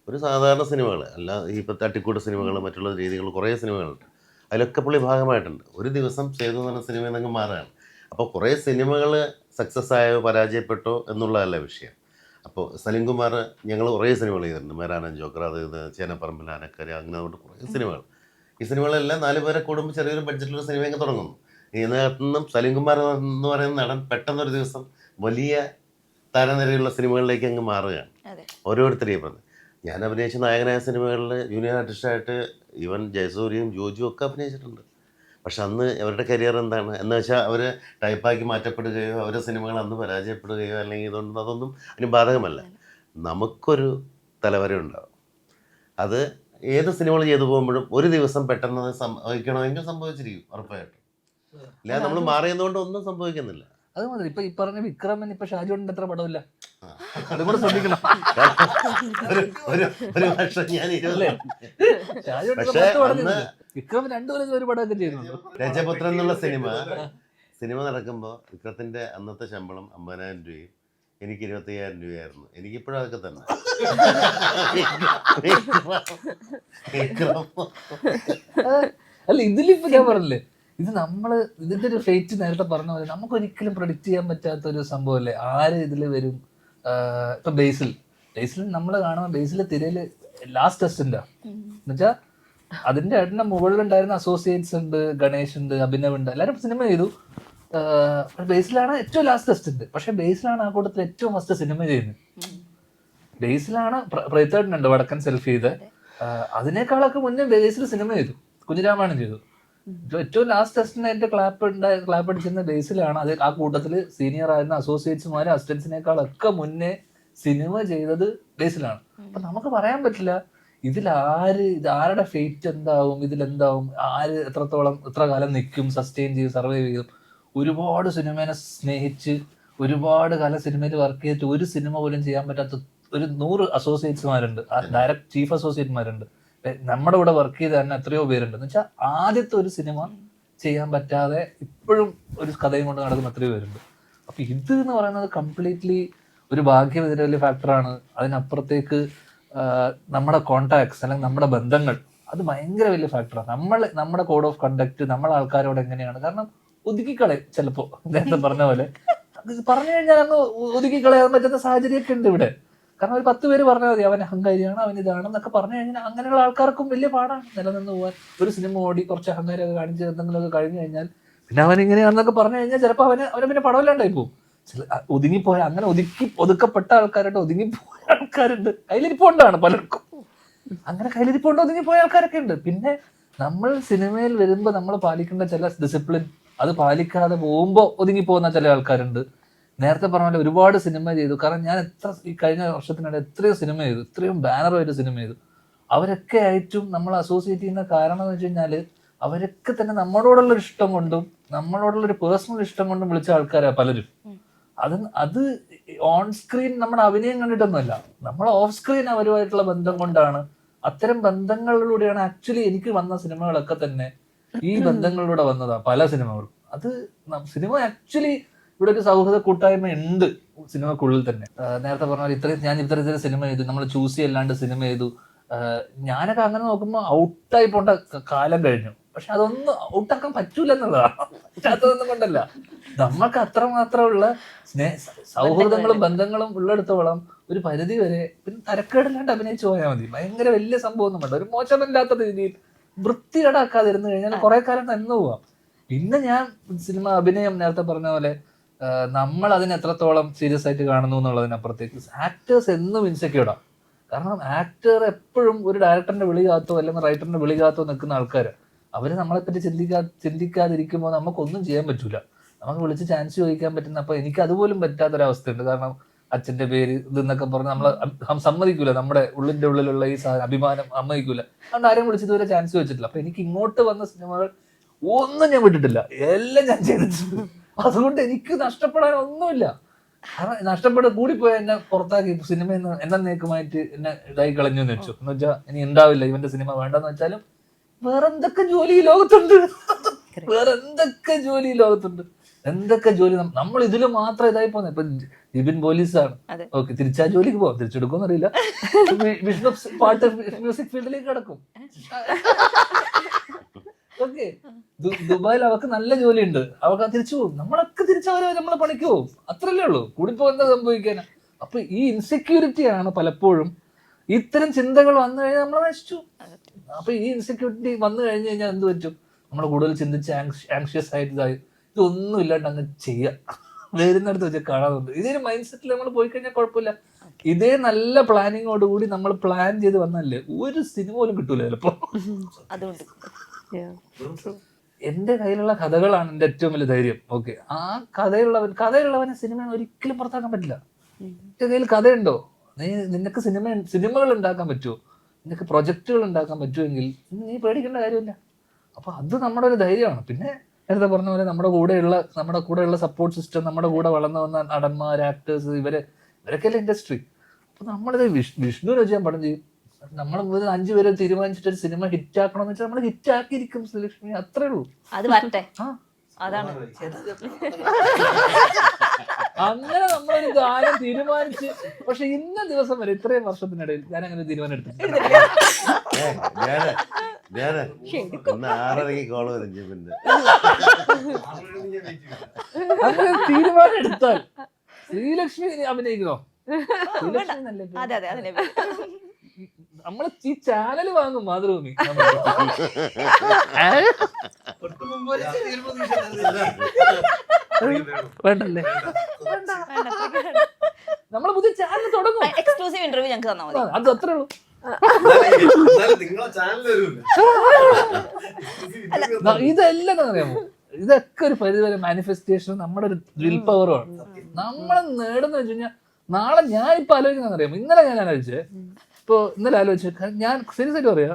ഒരു സാധാരണ സിനിമകൾ അല്ല, ഈ തട്ടിക്കൂട്ട് സിനിമകൾ, മറ്റുള്ള രീതികൾ കുറേ സിനിമകളുണ്ട്. അതിലൊക്കെ പുള്ളി ഭാഗമായിട്ടുണ്ട്. ഒരു ദിവസം സേതു എന്ന് പറഞ്ഞ സിനിമയിൽ നിന്നങ്ങ് മാറുകയാണ്. അപ്പോൾ കുറേ സിനിമകൾ സക്സസ് ആയോ പരാജയപ്പെട്ടോ എന്നുള്ളതല്ല വിഷയം. അപ്പോൾ അപ്പോൾ സലീം കുമാർ ഞങ്ങൾ കുറേ സിനിമകൾ ചെയ്തിട്ടുണ്ട്. മേരാനൻ ജോക്കർ, അത് ഇത് ചേനപ്പറമ്പിൽ ആനക്കര, അങ്ങനെ അതുകൊണ്ട് കുറേ സിനിമകൾ. ഈ സിനിമകളെല്ലാം 4 പേരെ കൂടുമ്പോൾ ചെറിയൊരു ബഡ്ജറ്റിലൊരു സിനിമയൊക്കെ തുടങ്ങുന്നു. ഇതിനകത്തു നിന്നും സലീം കുമാർ എന്ന് പറയുന്ന നടൻ പെട്ടെന്നൊരു ദിവസം വലിയ താരനിരയുള്ള സിനിമകളിലേക്ക് അങ്ങ് മാറുകയാണ്. ഓരോരുത്തരെയും പറഞ്ഞ് ഞാൻ അഭിനയിച്ച നായകനായ സിനിമകളിൽ ജൂനിയർ ആർട്ടിസ്റ്റായിട്ട് ഈവൻ ജയസൂര്യയും ജോജുവും ഒക്കെ അഭിനയിച്ചിട്ടുണ്ട്. പക്ഷെ അന്ന് അവരുടെ കരിയർ എന്താണ് എന്ന് വെച്ചാൽ അവർ ടൈപ്പാക്കി മാറ്റപ്പെടുകയോ അവരുടെ സിനിമകൾ അന്ന് പരാജയപ്പെടുകയോ അല്ലെങ്കിൽ ഇതൊന്നും അതൊന്നും അതിന് ബാധകമല്ല. നമുക്കൊരു തലവര ഉണ്ടാവും. അത് ഏത് സിനിമകൾ ചെയ്തു പോകുമ്പോഴും ഒരു ദിവസം പെട്ടെന്ന് സംഭവിക്കണമെങ്കിൽ സംഭവിച്ചിരിക്കും ഉറപ്പായിട്ടും. ഇല്ല നമ്മൾ മാറിയതുകൊണ്ട് ഒന്നും സംഭവിക്കുന്നില്ല. അത് മതി. ഇപ്പൊ ഈ പറഞ്ഞ വിക്രമൻ ഇപ്പൊ ഷാജോണിന്റെ അത്ര പടമില്ല, അതുകൂടെ ശ്രദ്ധിക്കണം. ഒരു വർഷം ഞാൻ പക്ഷേ വിക്രമൻ 2 കൊല്ലം ഒരു പടമൊക്കെ ചെയ്യുന്നുണ്ട്. രജപുത്രൻ എന്നുള്ള സിനിമ നടക്കുമ്പോൾ വിക്രത്തിന്റെ അന്നത്തെ ശമ്പളം 50,000 രൂപയും എനിക്ക് 25,000 രൂപയായിരുന്നു. എനിക്കിപ്പോഴും അതൊക്കെ തന്നെ. അല്ല ഇതിലിപ്പോ ഞാൻ പറഞ്ഞില്ലേ, ഇത് ഇതിന്റെ ഒരു ഫേറ്റ് നേരത്തെ പറഞ്ഞ പോലെ നമുക്ക് ഒരിക്കലും പ്രഡിക്റ്റ് ചെയ്യാൻ പറ്റാത്ത ഒരു സംഭവമല്ലേ. ആര് ഇതിൽ വരും? ഇപ്പൊ ബേസിൽ നമ്മൾ കാണുമ്പോൾ ബേസിൽ തിരയില് ലാസ്റ്റ് ടെസ്റ്റിന്റെ എന്നുവെച്ചാൽ അതിന്റെ ഏട്ടന്റെ മുകളിലുണ്ടായിരുന്ന അസോസിയേറ്റ്സ് ഉണ്ട്, ഗണേഷ് ഉണ്ട്, അഭിനവ് ഉണ്ട്, എല്ലാവരും സിനിമ ചെയ്തു. ബേസിലാണ് ഏറ്റവും ലാസ്റ്റ് ടെസ്റ്റ്. പക്ഷെ ബേസിലാണ് ആ കൂട്ടത്തിൽ ഏറ്റവും ഫസ്റ്റ് സിനിമ ചെയ്യുന്നത്. ബേസിലാണ് പ്രേത്തേട്ടനുണ്ട് വടക്കൻ സെൽഫി ചെയ്ത്, അതിനേക്കാളൊക്കെ മുന്നേ ബേസിൽ സിനിമ ചെയ്തു, കുഞ്ഞിരാമായണം ചെയ്തു. ഏറ്റവും ലാസ്റ്റ് ടെസ്റ്റിന് അതിന്റെ ക്ലാപ്പ് അടിച്ചിരുന്ന ബേസിലാണ്. അത് ആ കൂട്ടത്തിൽ സീനിയർ ആയിരുന്ന അസോസിയേറ്റ്സുമാരും അസിസ്റ്റൻസിനേക്കാളൊക്കെ മുന്നേ സിനിമ ചെയ്തത് ബേസിലാണ്. അപ്പൊ നമുക്ക് പറയാൻ പറ്റില്ല ആരുടെ ഫേറ്റ് എന്താവും, ഇതിലെന്താവും, ആര് എത്ര കാലം നിൽക്കും, സസ്റ്റെയിൻ ചെയ്യും, സർവൈവ് ചെയ്യും. ഒരുപാട് സിനിമേനെ സ്നേഹിച്ച് ഒരുപാട് കാലം സിനിമയിൽ വർക്ക് ചെയ്തിട്ട് ഒരു സിനിമ പോലും ചെയ്യാൻ പറ്റാത്ത ഒരു 100 അസോസിയേറ്റ്സ്മാരുണ്ട്, ഡയറക്ട് ചീഫ് അസോസിയേറ്റ്മാരുണ്ട്. നമ്മുടെ കൂടെ വർക്ക് ചെയ്ത് തന്നെ എത്രയോ പേരുണ്ട്. എന്ന് വെച്ചാൽ ആദ്യത്തെ ഒരു സിനിമ ചെയ്യാൻ പറ്റാതെ ഇപ്പോഴും ഒരു കഥയും കൊണ്ട് നടക്കുന്ന എത്രയോ പേരുണ്ട്. അപ്പൊ ഇത് എന്ന് പറയുന്നത് കംപ്ലീറ്റ്ലി ഒരു ഭാഗ്യം ഇതിന്റെ വലിയ ഫാക്ടറാണ്. അതിനപ്പുറത്തേക്ക് നമ്മുടെ കോണ്ടാക്ട്സ് അല്ലെങ്കിൽ നമ്മുടെ ബന്ധങ്ങൾ, അത് ഭയങ്കര വലിയ ഫാക്ടറാണ്. നമ്മുടെ കോഡ് ഓഫ് കണ്ടക്ട് നമ്മളെ ആൾക്കാരോട് എങ്ങനെയാണ്, കാരണം ഒതുക്കിക്കളയും ചിലപ്പോ നേരത്തെ പറഞ്ഞ പോലെ. പറഞ്ഞു കഴിഞ്ഞാൽ അങ്ങ് ഒതുക്കിക്കളയാൻ പറ്റുന്ന സാഹചര്യമൊക്കെ ഉണ്ട് ഇവിടെ. കാരണം ഒരു 10 പേര് പറഞ്ഞാൽ മതി അവൻ അഹങ്കാരിയാണ്, അവൻ ഇതാണെന്നൊക്കെ പറഞ്ഞു കഴിഞ്ഞാൽ അങ്ങനെയുള്ള ആൾക്കാർക്കും വലിയ പാടാണ് നിലനിന്ന് പോകാൻ. ഒരു സിനിമ ഓടി കുറച്ച് അഹങ്കാരമൊക്കെ കാണിച്ച് എന്തെങ്കിലുമൊക്കെ കഴിഞ്ഞു കഴിഞ്ഞാൽ പിന്നെ അവൻ ഇങ്ങനെയാണെന്നൊക്കെ പറഞ്ഞു കഴിഞ്ഞാൽ ചിലപ്പോൾ അവന് പിന്നെ പടമില്ലാണ്ടായി പോകും. ഒതുങ്ങിപ്പോയ അങ്ങനെ ഒതുക്കപ്പെട്ട ആൾക്കാരായിട്ട് ഒതുങ്ങിപ്പോയ ആൾക്കാരുണ്ട്. കയ്യിലിരിപ്പുണ്ടാണ് പലർക്കും, അങ്ങനെ കയ്യിലിരിപ്പുണ്ട് ഒതുങ്ങിപ്പോയ ആൾക്കാരൊക്കെ ഉണ്ട്. പിന്നെ നമ്മൾ സിനിമയിൽ വരുമ്പോൾ നമ്മൾ പാലിക്കേണ്ട ചില ഡിസിപ്ലിൻ അത് പാലിക്കാതെ പോകുമ്പോൾ ഒതുങ്ങിപ്പോകുന്ന ചില ആൾക്കാരുണ്ട്. നേരത്തെ പറഞ്ഞ പോലെ ഒരുപാട് സിനിമ ചെയ്തു. കാരണം ഞാൻ ഈ കഴിഞ്ഞ വർഷത്തിനിടെ എത്രയോ സിനിമ ചെയ്തു, ഇത്രയും ബാനറുമായിട്ട് സിനിമ ചെയ്തു. അവരൊക്കെ ആയിട്ടും നമ്മൾ അസോസിയേറ്റ് ചെയ്യുന്ന കാരണം എന്ന് വെച്ച് കഴിഞ്ഞാൽ അവരൊക്കെ തന്നെ നമ്മളോടുള്ളൊരു ഇഷ്ടം കൊണ്ടും നമ്മളോടുള്ളൊരു പേഴ്സണൽ ഇഷ്ടം കൊണ്ടും വിളിച്ച ആൾക്കാരാണ് പലരും. അത് ഓൺ സ്ക്രീൻ നമ്മുടെ അഭിനയം കണ്ടിട്ടൊന്നുമല്ല, നമ്മൾ ഓഫ് സ്ക്രീൻ അവരുമായിട്ടുള്ള ബന്ധം കൊണ്ടാണ്. അത്തരം ബന്ധങ്ങളിലൂടെയാണ് ആക്ച്വലി എനിക്ക് വന്ന സിനിമകളൊക്കെ തന്നെ ഈ ബന്ധങ്ങളിലൂടെ വന്നതാണ് പല സിനിമകളും. അത് സിനിമ ആക്ച്വലി ഇവിടെ ഒരു സൗഹൃദ കൂട്ടായ്മ ഉണ്ട് സിനിമക്കുള്ളിൽ തന്നെ. നേരത്തെ പറഞ്ഞാൽ ഞാൻ ഇത്തരത്തിൽ സിനിമ ചെയ്തു, നമ്മൾ ചൂസ് ചെയ്യല്ലാണ്ട് സിനിമ ചെയ്തു. ഞാനൊക്കെ അങ്ങനെ നോക്കുമ്പോൾ ഔട്ടായി പോണ്ട കാലം കഴിഞ്ഞു. പക്ഷെ അതൊന്നും ഔട്ടാക്കാൻ പറ്റൂല എന്നുള്ളതാണ്. പറ്റാത്തതൊന്നും കൊണ്ടല്ല, നമ്മൾക്ക് അത്രമാത്രമുള്ള സൗഹൃദങ്ങളും ബന്ധങ്ങളും ഉള്ളിടത്തോളം ഒരു പരിധി വരെ പിന്നെ തരക്കേടില്ലാണ്ട് അഭിനയിച്ചു പോയാൽ മതി. ഭയങ്കര വലിയ സംഭവം ഒന്നും വേണ്ട. ഒരു മോശമില്ലാത്ത രീതിയിൽ വൃത്തികേടാക്കാതിരുന്നു കഴിഞ്ഞാൽ കുറെ കാലം നിന്ന് പോവാം. പിന്നെ ഞാൻ സിനിമ അഭിനയം നേരത്തെ പറഞ്ഞ പോലെ നമ്മൾ അതിനെ എത്രത്തോളം സീരിയസ് ആയിട്ട് കാണുന്നു എന്നുള്ളതിനപ്പുറത്തേക്ക് ആക്ടേഴ്സ് എന്നും ഇൻസെക്യൂർഡാണ്. കാരണം ആക്ടർ എപ്പോഴും ഒരു ഡയറക്ടറിന്റെ വിളി കാത്തോ അല്ലെങ്കിൽ റൈറ്ററിന്റെ വിളി കാത്തോ നിൽക്കുന്ന ആൾക്കാർ. അവര് നമ്മളെപ്പറ്റി ചിന്തിക്കാതിരിക്കുമ്പോൾ നമുക്കൊന്നും ചെയ്യാൻ പറ്റൂല. നമുക്ക് വിളിച്ച് ചാൻസ് ചോദിക്കാൻ പറ്റുന്ന, അപ്പൊ എനിക്ക് അതുപോലും പറ്റാത്തൊരവസ്ഥയുണ്ട്. കാരണം അച്ഛന്റെ പേര് ഇതെന്നൊക്കെ പറഞ്ഞ് നമ്മൾ സമ്മതിക്കൂല, നമ്മുടെ ഉള്ളിന്റെ ഉള്ളിലുള്ള ഈ അഭിമാനം സമ്മതിക്കൂല. അതുകൊണ്ട് ആരും വിളിച്ചതുവരെ ചാൻസ് വെച്ചിട്ടില്ല. അപ്പൊ എനിക്ക് ഇങ്ങോട്ട് വന്ന സിനിമകൾ ഒന്നും ഞാൻ വിട്ടിട്ടില്ല, എല്ലാം ഞാൻ ചെയ്തിട്ടുണ്ട്. അതുകൊണ്ട് എനിക്ക് നഷ്ടപ്പെടാൻ ഒന്നുമില്ല. കാരണം നഷ്ടപ്പെട്ട് കൂടിപ്പോയ എന്നെ പുറത്താക്കി സിനിമയിൽ നിന്ന് എന്നേക്കുമായിട്ട് എന്നെ ഇതായി കളഞ്ഞു എന്ന് വെച്ചു. എന്ന് വെച്ചാൽ ഇനി ഉണ്ടാവില്ല ഇവന്റെ സിനിമ വേണ്ടെന്ന് വെച്ചാലും വേറെന്തൊക്കെ ജോലി ഈ ലോകത്തുണ്ട്, എന്തൊക്കെ ജോലി നമ്മൾ ഇതിൽ മാത്രം ഇതായി പോകുന്നത്. ഇപ്പൊ ജിബിൻ പോലീസാണ്, ഓക്കെ, തിരിച്ചാ ജോലിക്ക് പോവാം, തിരിച്ചെടുക്കുമെന്ന് അറിയില്ല. വിഷ്ണു പാട്ട് മ്യൂസിക് ഫീൽഡിലേക്ക് കിടക്കും. ഓക്കെ, ദുബായിൽ അവർക്ക് നല്ല ജോലിയുണ്ട്, അവർക്ക് തിരിച്ചു പോകും. നമ്മളൊക്കെ തിരിച്ചവരെ നമ്മളെ പണിക്ക് പോകും. അത്രല്ലേ ഉള്ളൂ. കൂടിപ്പോ എന്താ സംഭവിക്കാനാ? അപ്പൊ ഈ ഇൻസെക്യൂരിറ്റിയാണ് പലപ്പോഴും ഇത്തരം ചിന്തകൾ വന്നു കഴിഞ്ഞാൽ നമ്മൾ നശിച്ചു. അപ്പൊ ഈ ഇൻസെക്യൂരിറ്റി വന്നു കഴിഞ്ഞു കഴിഞ്ഞാൽ എന്ത് പറ്റും? നമ്മൾ കൂടുതൽ ചിന്തിച്ച് ആങ്ഷ്യസ് ആയിട്ട് ഇതൊന്നും ഇല്ലാണ്ട് അങ്ങ് ചെയ്യുക, വരുന്നിടത്ത് വെച്ച് കാണാറുണ്ട്. ഇതേ മൈൻഡ് സെറ്റിൽ നമ്മൾ പോയി കഴിഞ്ഞാൽ കുഴപ്പമില്ല. ഇതേ നല്ല പ്ലാനിങ്ങോടുകൂടി നമ്മൾ പ്ലാൻ ചെയ്ത് വന്നല്ലേ ഒരു സിനിമ പോലും കിട്ടൂല ചിലപ്പോ. അതുകൊണ്ട് എന്റെ കയ്യിലുള്ള കഥകളാണ് എന്റെ ഏറ്റവും വലിയ ധൈര്യം. ഓക്കെ, ആ കഥയുള്ളവനെ സിനിമ ഒരിക്കലും പുറത്താക്കാൻ പറ്റില്ല. എന്റെ കയ്യിൽ കഥയുണ്ടോ, നിനക്ക് സിനിമകൾ ഉണ്ടാക്കാൻ പറ്റുമോ, നിനക്ക് പ്രൊജക്ടുകൾ ഉണ്ടാക്കാൻ പറ്റുമെങ്കിൽ നീ പേടിക്കേണ്ട കാര്യമില്ല. അപ്പൊ അത് നമ്മുടെ ഒരു ധൈര്യമാണ്. പിന്നെ നേരത്തെ പറഞ്ഞ പോലെ നമ്മുടെ കൂടെയുള്ള സപ്പോർട്ട് സിസ്റ്റം, നമ്മുടെ കൂടെ വളർന്നു വന്ന നടന്മാർ, ആക്ടേഴ്സ്, ഇവരൊക്കെയല്ലേ ഇൻഡസ്ട്രി. അപ്പൊ നമ്മളിത് വിഷ്ണുവിനെ വെച്ച് ഞാൻ പടം ചെയ്യും. നമ്മൾ 5 പേര് തീരുമാനിച്ചിട്ട് ഒരു സിനിമ ഹിറ്റ് ആക്കണമെന്ന് വെച്ചാൽ നമ്മൾ ഹിറ്റ് ആക്കിയിരിക്കും ശ്രീലക്ഷ്മി, അത്രേ ഉള്ളൂ. അത് വരട്ടെ. ആ അതാണ് അങ്ങനെ നമ്മളൊരു ഗാനം തീരുമാനിച്ച്, പക്ഷെ ഇന്ന ദിവസം വരെ ഇത്രയും വർഷത്തിനിടയിൽ ഞാൻ അങ്ങനെ തീരുമാനം എടുത്തിട്ടില്ല. ഒന്ന് 6:30 കോള് വരും ജീവന്റെ. അങ്ങനെ തീരുമാനം എടുത്താൽ ശ്രീലക്ഷ്മി അഭിനയിക്കണോ? ശ്രീലക്ഷ്മി നല്ല അതെ അതെ അതിനെ നമ്മൾ ഈ ചാനൽ വാങ്ങും മാതൃഭൂമി. വേണ്ടല്ലേ, നമ്മള് പുതിയ ചാനൽ തുടങ്ങും. എക്സ്ക്ലൂസീവ് ഇന്റർവ്യൂ ഞങ്ങൾക്ക് തന്നാൽ മതി. അത് അത്രേ ഉള്ളൂ. ഇതെല്ലാം അറിയാമോ, ഇതൊക്കെ ഒരു പരിധിവരെ മാനിഫെസ്റ്റേഷൻ, നമ്മുടെ ഒരു വിൽ പവറുമാണ്. നമ്മൾ നേടുന്ന വെച്ച് കഴിഞ്ഞാൽ നാളെ ഞാൻ ഇപ്പൊ ആലോചിക്കുന്ന അറിയാമോ, ഇന്നലെ ഞാൻ ആലോചിച്ചേ, ഇന്നലെ ആലോചിച്ചു, ഞാൻ സീരിയസ് ആയിട്ട് പറയാ,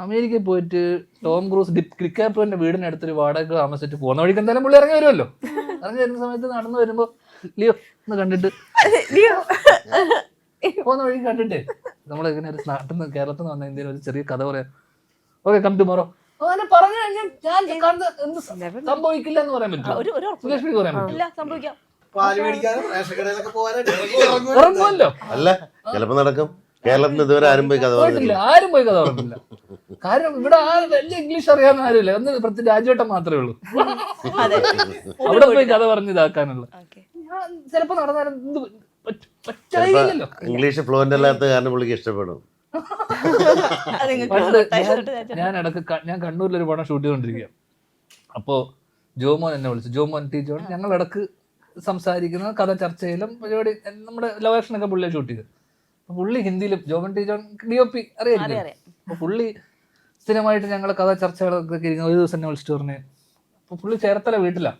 അമേരിക്കയിൽ പോയിട്ട് ടോം ക്രൂസ് ഡിക്കാപ്രിയോന്റെ വീടിനടുത്തൊരു വാടക താമസിച്ചിട്ട് പോകുന്ന വഴിക്ക് എന്തായാലും പുള്ളി ഇറങ്ങി വരുമല്ലോ. ഇറങ്ങി വരുന്ന സമയത്ത് നടന്നു വരുമ്പോ ലിയോ ഒന്ന് കണ്ടിട്ട് പോകുന്ന വഴിക്ക് കണ്ടിട്ടേ നമ്മളിങ്ങനെ ഒരു നാട്ടിൽ നിന്ന് കേരളത്തിൽ നിന്ന് വന്ന എന്തെങ്കിലും ഒരു ചെറിയ കഥ പറയാം, ഓക്കെ കം ടുമോറോ അങ്ങനെ പറഞ്ഞു കഴിഞ്ഞാൽ ഞാൻ എന്ത് സംഭവിക്കില്ല എന്ന് പറയാൻ പറ്റും, സുരേഷ്മിക്ക് പറയാൻ പറ്റില്ല. സംഭവിക്കാം. ഇറങ്ങുമല്ലോ. അല്ല ചിലപ്പോ നടക്കും. കേരളത്തിൽ ഇതുവരെ ആരും പോയി കഥ പറഞ്ഞില്ല. ആരും പോയി കഥ പറഞ്ഞില്ല. കാരണം ഇവിടെ വലിയ ഇംഗ്ലീഷ് അറിയാവുന്ന ആരുമില്ല. ഒന്ന് രാജുവേട്ടൻ മാത്രമേ ഉള്ളൂ അവിടെ പോയി കഥ പറഞ്ഞ് ഇതാക്കാനുള്ള. ഞാൻ ചിലപ്പോ നടന്നാലും പറ്റായില്ലല്ലോ. ഇംഗ്ലീഷ് ഫ്ലുവന്റ് അല്ലാത്ത കാരണം പുള്ളിക്ക് ഇഷ്ടപ്പെടും. ഞാൻ കണ്ണൂരിലൊരു പടം ഷൂട്ട് ചെയ്തോണ്ടിരിക്കുക. അപ്പോ ജോമോൻ എന്നെ വിളിച്ചു, ജോമോൻ ടി ജോൺ. ഞങ്ങൾ ഇടക്ക് സംസാരിക്കുന്ന കഥ ചർച്ചയിലും പരിപാടി, നമ്മുടെ ലവ് ആക്ഷനൊക്കെ പുള്ളിയെ ഷൂട്ട് ചെയ്ത്. പുള്ളി ഹിന്ദിയിലും, ജോമോൻ ടി ജോൺ DOP അറിയാം. അപ്പൊ പുള്ളി സ്ഥിരമായിട്ട് ഞങ്ങളെ കഥ ചർച്ചകളൊക്കെ ഇരിക്കുന്ന ഒരു ദിവസം എന്നെ വിളിച്ചിട്ട് പറഞ്ഞു, അപ്പൊ പുള്ളി ചേർത്തല വീട്ടിലാ.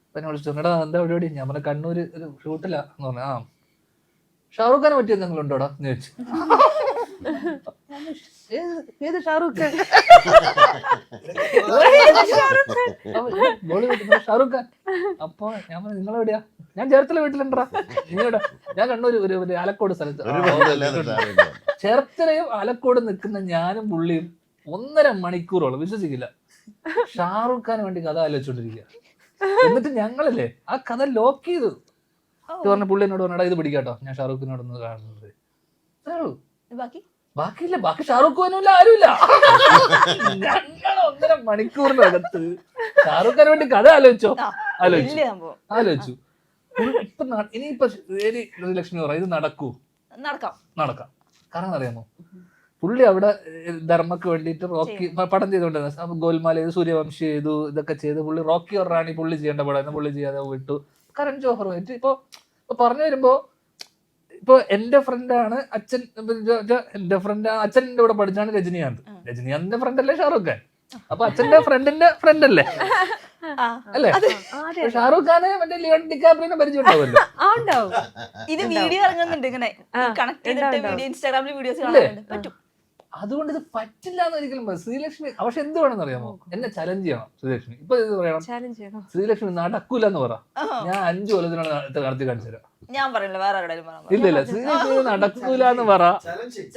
അപ്പൊ എന്നെ വിളിച്ചിട്ട് എടാ എന്താ പരിപാടി? ഞാൻ പറഞ്ഞ കണ്ണൂര് ഒരു ഷൂട്ടിലാ എന്ന് പറഞ്ഞു. ആ ഷാറൂഖ് ഖാനെ പറ്റി എന്തെങ്കിലും ഉണ്ടോടാ എന്ന് ചോദിച്ചു. ഏത് ഷാറൂഖ് ഖാൻ? ഷാറൂഖ് ഖാൻ. അപ്പൊ ഞാൻ പറഞ്ഞു നിങ്ങളെവിടെയാ? ഞാൻ ചേർത്തല വീട്ടിലുണ്ടാ. നിങ്ങളുടെ ഞാൻ കണ്ണൂർ ഒരു ആലക്കോട് സ്ഥലത്ത്. ചേർത്തലയും ആലക്കോട് നിൽക്കുന്ന ഞാനും പുള്ളിയും 1.5 മണിക്കൂറോളം, വിശ്വസിക്കില്ല, ഷാറൂഖ് ഖാന് വേണ്ടി കഥ ആലോചിച്ചോണ്ടിരിക്കുക. എന്നിട്ട് ഞങ്ങളല്ലേ ആ കഥ ലോക്ക് ചെയ്തു. പറഞ്ഞ പുള്ളി എന്നോട് പറഞ്ഞാ ഇത് പിടിക്കാട്ടോ, ഞാൻ ഷാറൂഖിനോടൊന്ന് കാണുന്നത്. ബാക്കിയില്ല, ബാക്കി ഷാറൂഖ് ഖാനുമില്ല, ആരുമില്ല. ഞങ്ങൾ 1.5 മണിക്കൂറിനകത്ത് ഷാറൂഖ് ഖാന് വേണ്ടി കഥ ആലോചിച്ചു. ഇപ്പൊ ഇനിയിപ്പൊ ലക്ഷ്മി പറ ഇത് നടക്കാം. കാരണം അറിയാമോ, പുള്ളി അവിടെ ധർമ്മക്ക് വേണ്ടിയിട്ട് റോക്കി പടം ചെയ്തോണ്ടിരുന്ന ഗോൽമാല ചെയ്തു, സൂര്യവംശി ചെയ്തു, ഇതൊക്കെ ചെയ്ത് പുള്ളി റോക്കി ഓർ റാണി പുള്ളി ചെയ്യേണ്ട പടം പുള്ളി ചെയ്യാതെ വിട്ടു. കരൺ ജോഹറുമായിട്ട് ഇപ്പൊ പറഞ്ഞു വരുമ്പോ, ഇപ്പൊ എന്റെ ഫ്രണ്ടാണ് അച്ഛൻ, എന്റെ ഫ്രണ്ട് അച്ഛൻ്റെ കൂടെ പഠിച്ചാണ് രജനീകാന്തിന്റെ ഫ്രണ്ട് അല്ലേ ഷാറൂഖ് ഖാൻ? അപ്പൊ അച്ഛന്റെ ഫ്രണ്ടിന്റെ ഫ്രണ്ട് അല്ലേ അല്ലേ? ഷാറൂഖ് ഖാനെ മറ്റേ ലിയോൺ ഡിക്കാപ്രിയോനെ പരിചയമുണ്ടാവുമല്ലോ. ഇത് വീഡിയോ ഇറങ്ങുന്നുണ്ട്, ഇങ്ങനെ കണക്ട് ചെയ്തിട്ട് വീഡിയോ, ഇൻസ്റ്റാഗ്രാമിൽ വീഡിയോസ് കാണാറുണ്ട്. പറ്റും. അതുകൊണ്ട് ഇത് പറ്റില്ല എന്ന് ഒരിക്കലും ശ്രീലക്ഷ്മി. പക്ഷെ എന്ത് വേണമെന്ന് അറിയാമോ, എന്നെ ചലഞ്ച് ചെയ്യണം ശ്രീലക്ഷ്മി. ഇപ്പൊ ഇത് പറയണം, ശ്രീലക്ഷ്മി നടക്കൂല എന്ന് പറ, ഞാൻ 5 കൊല്ലത്തിനോട് നടത്തി കാണിച്ചു തരാം. ഞാൻ പറയില്ല, വേറെ ആരോടും പറയാം. ഇല്ല ശ്രീലക്ഷ്മി നടക്കൂല എന്ന് പറ.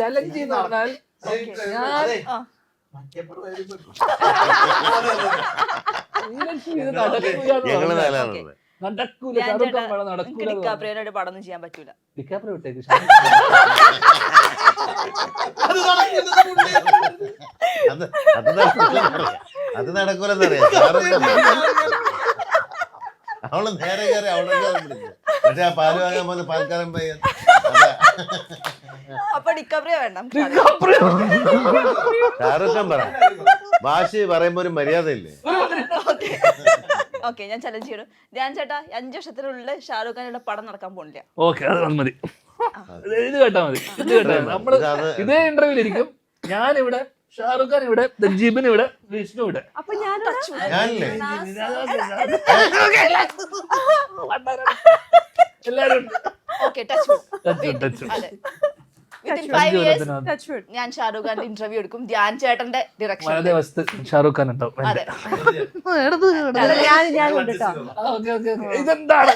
ചലഞ്ച് എന്ന് പറഞ്ഞാൽ ഞാൻ ശ്രീലക്ഷ്മി ഇത് നടക്കൂല, ഡിക്കാപ്രിയോനോട് പടമൊന്നും ചെയ്യാൻ പറ്റൂല. ഡിക്കാപ്രിയോ വിട്ടേക്ക്. അത് നടക്കൂലെന്നറിയാം. അവള് നേരെ കയറി അവിടെ വിളിച്ചു. പക്ഷെ ആ പാല് വാങ്ങാൻ പോകുന്ന പാൽക്കാരൻ പയ്യൻ അതാ. അപ്പൊ ഡിക്കപ്രിയ വേണ്ട. ഷാറുഖ് ഖാൻ പറ, ഭാഷ പറയുമ്പോ ഒരു മര്യാദ ഇല്ലേ? ഓക്കെ, ഞാൻ ചലഞ്ച് ചെയ്യണം. ധ്യാൻ ചേട്ടാ 5 വർഷത്തിനുള്ളിൽ ഷാരൂഖ് ഖാനുള്ള പടം നടക്കാൻ പോണില്ല. ഓക്കെ, അത് മതി. ഇത് കേട്ടാ മതി. ഇത് കേട്ടാ മതി. നമ്മള് ഇതേ ഇന്റർവ്യൂല് ഇരിക്കും. ഞാനിവിടെ, ഷാറുഖ് ഖാൻ ഇവിടെ, ജിബിൻ ഇവിടെ, വിഷ്ണു ഇവിടെ. അപ്പൊ ഞാൻ ഞാനില്ലേ? എല്ലാരും ഉണ്ട്. Okay, touch. അതെ, within 5 years ഞാൻ ഷാരൂഖ് ഖാന്റെ ഇന്റർവ്യൂ എടുക്കും. ധ്യാൻ ചേട്ടന്റെ ഡിറക്ഷൻ. വളരെ വസ്തു ഷാറുഖ് ഖാൻ ഉണ്ടാവും. അതെ, ഞാൻ ഉണ്ട് കേട്ടോ. ഇതെന്താണ്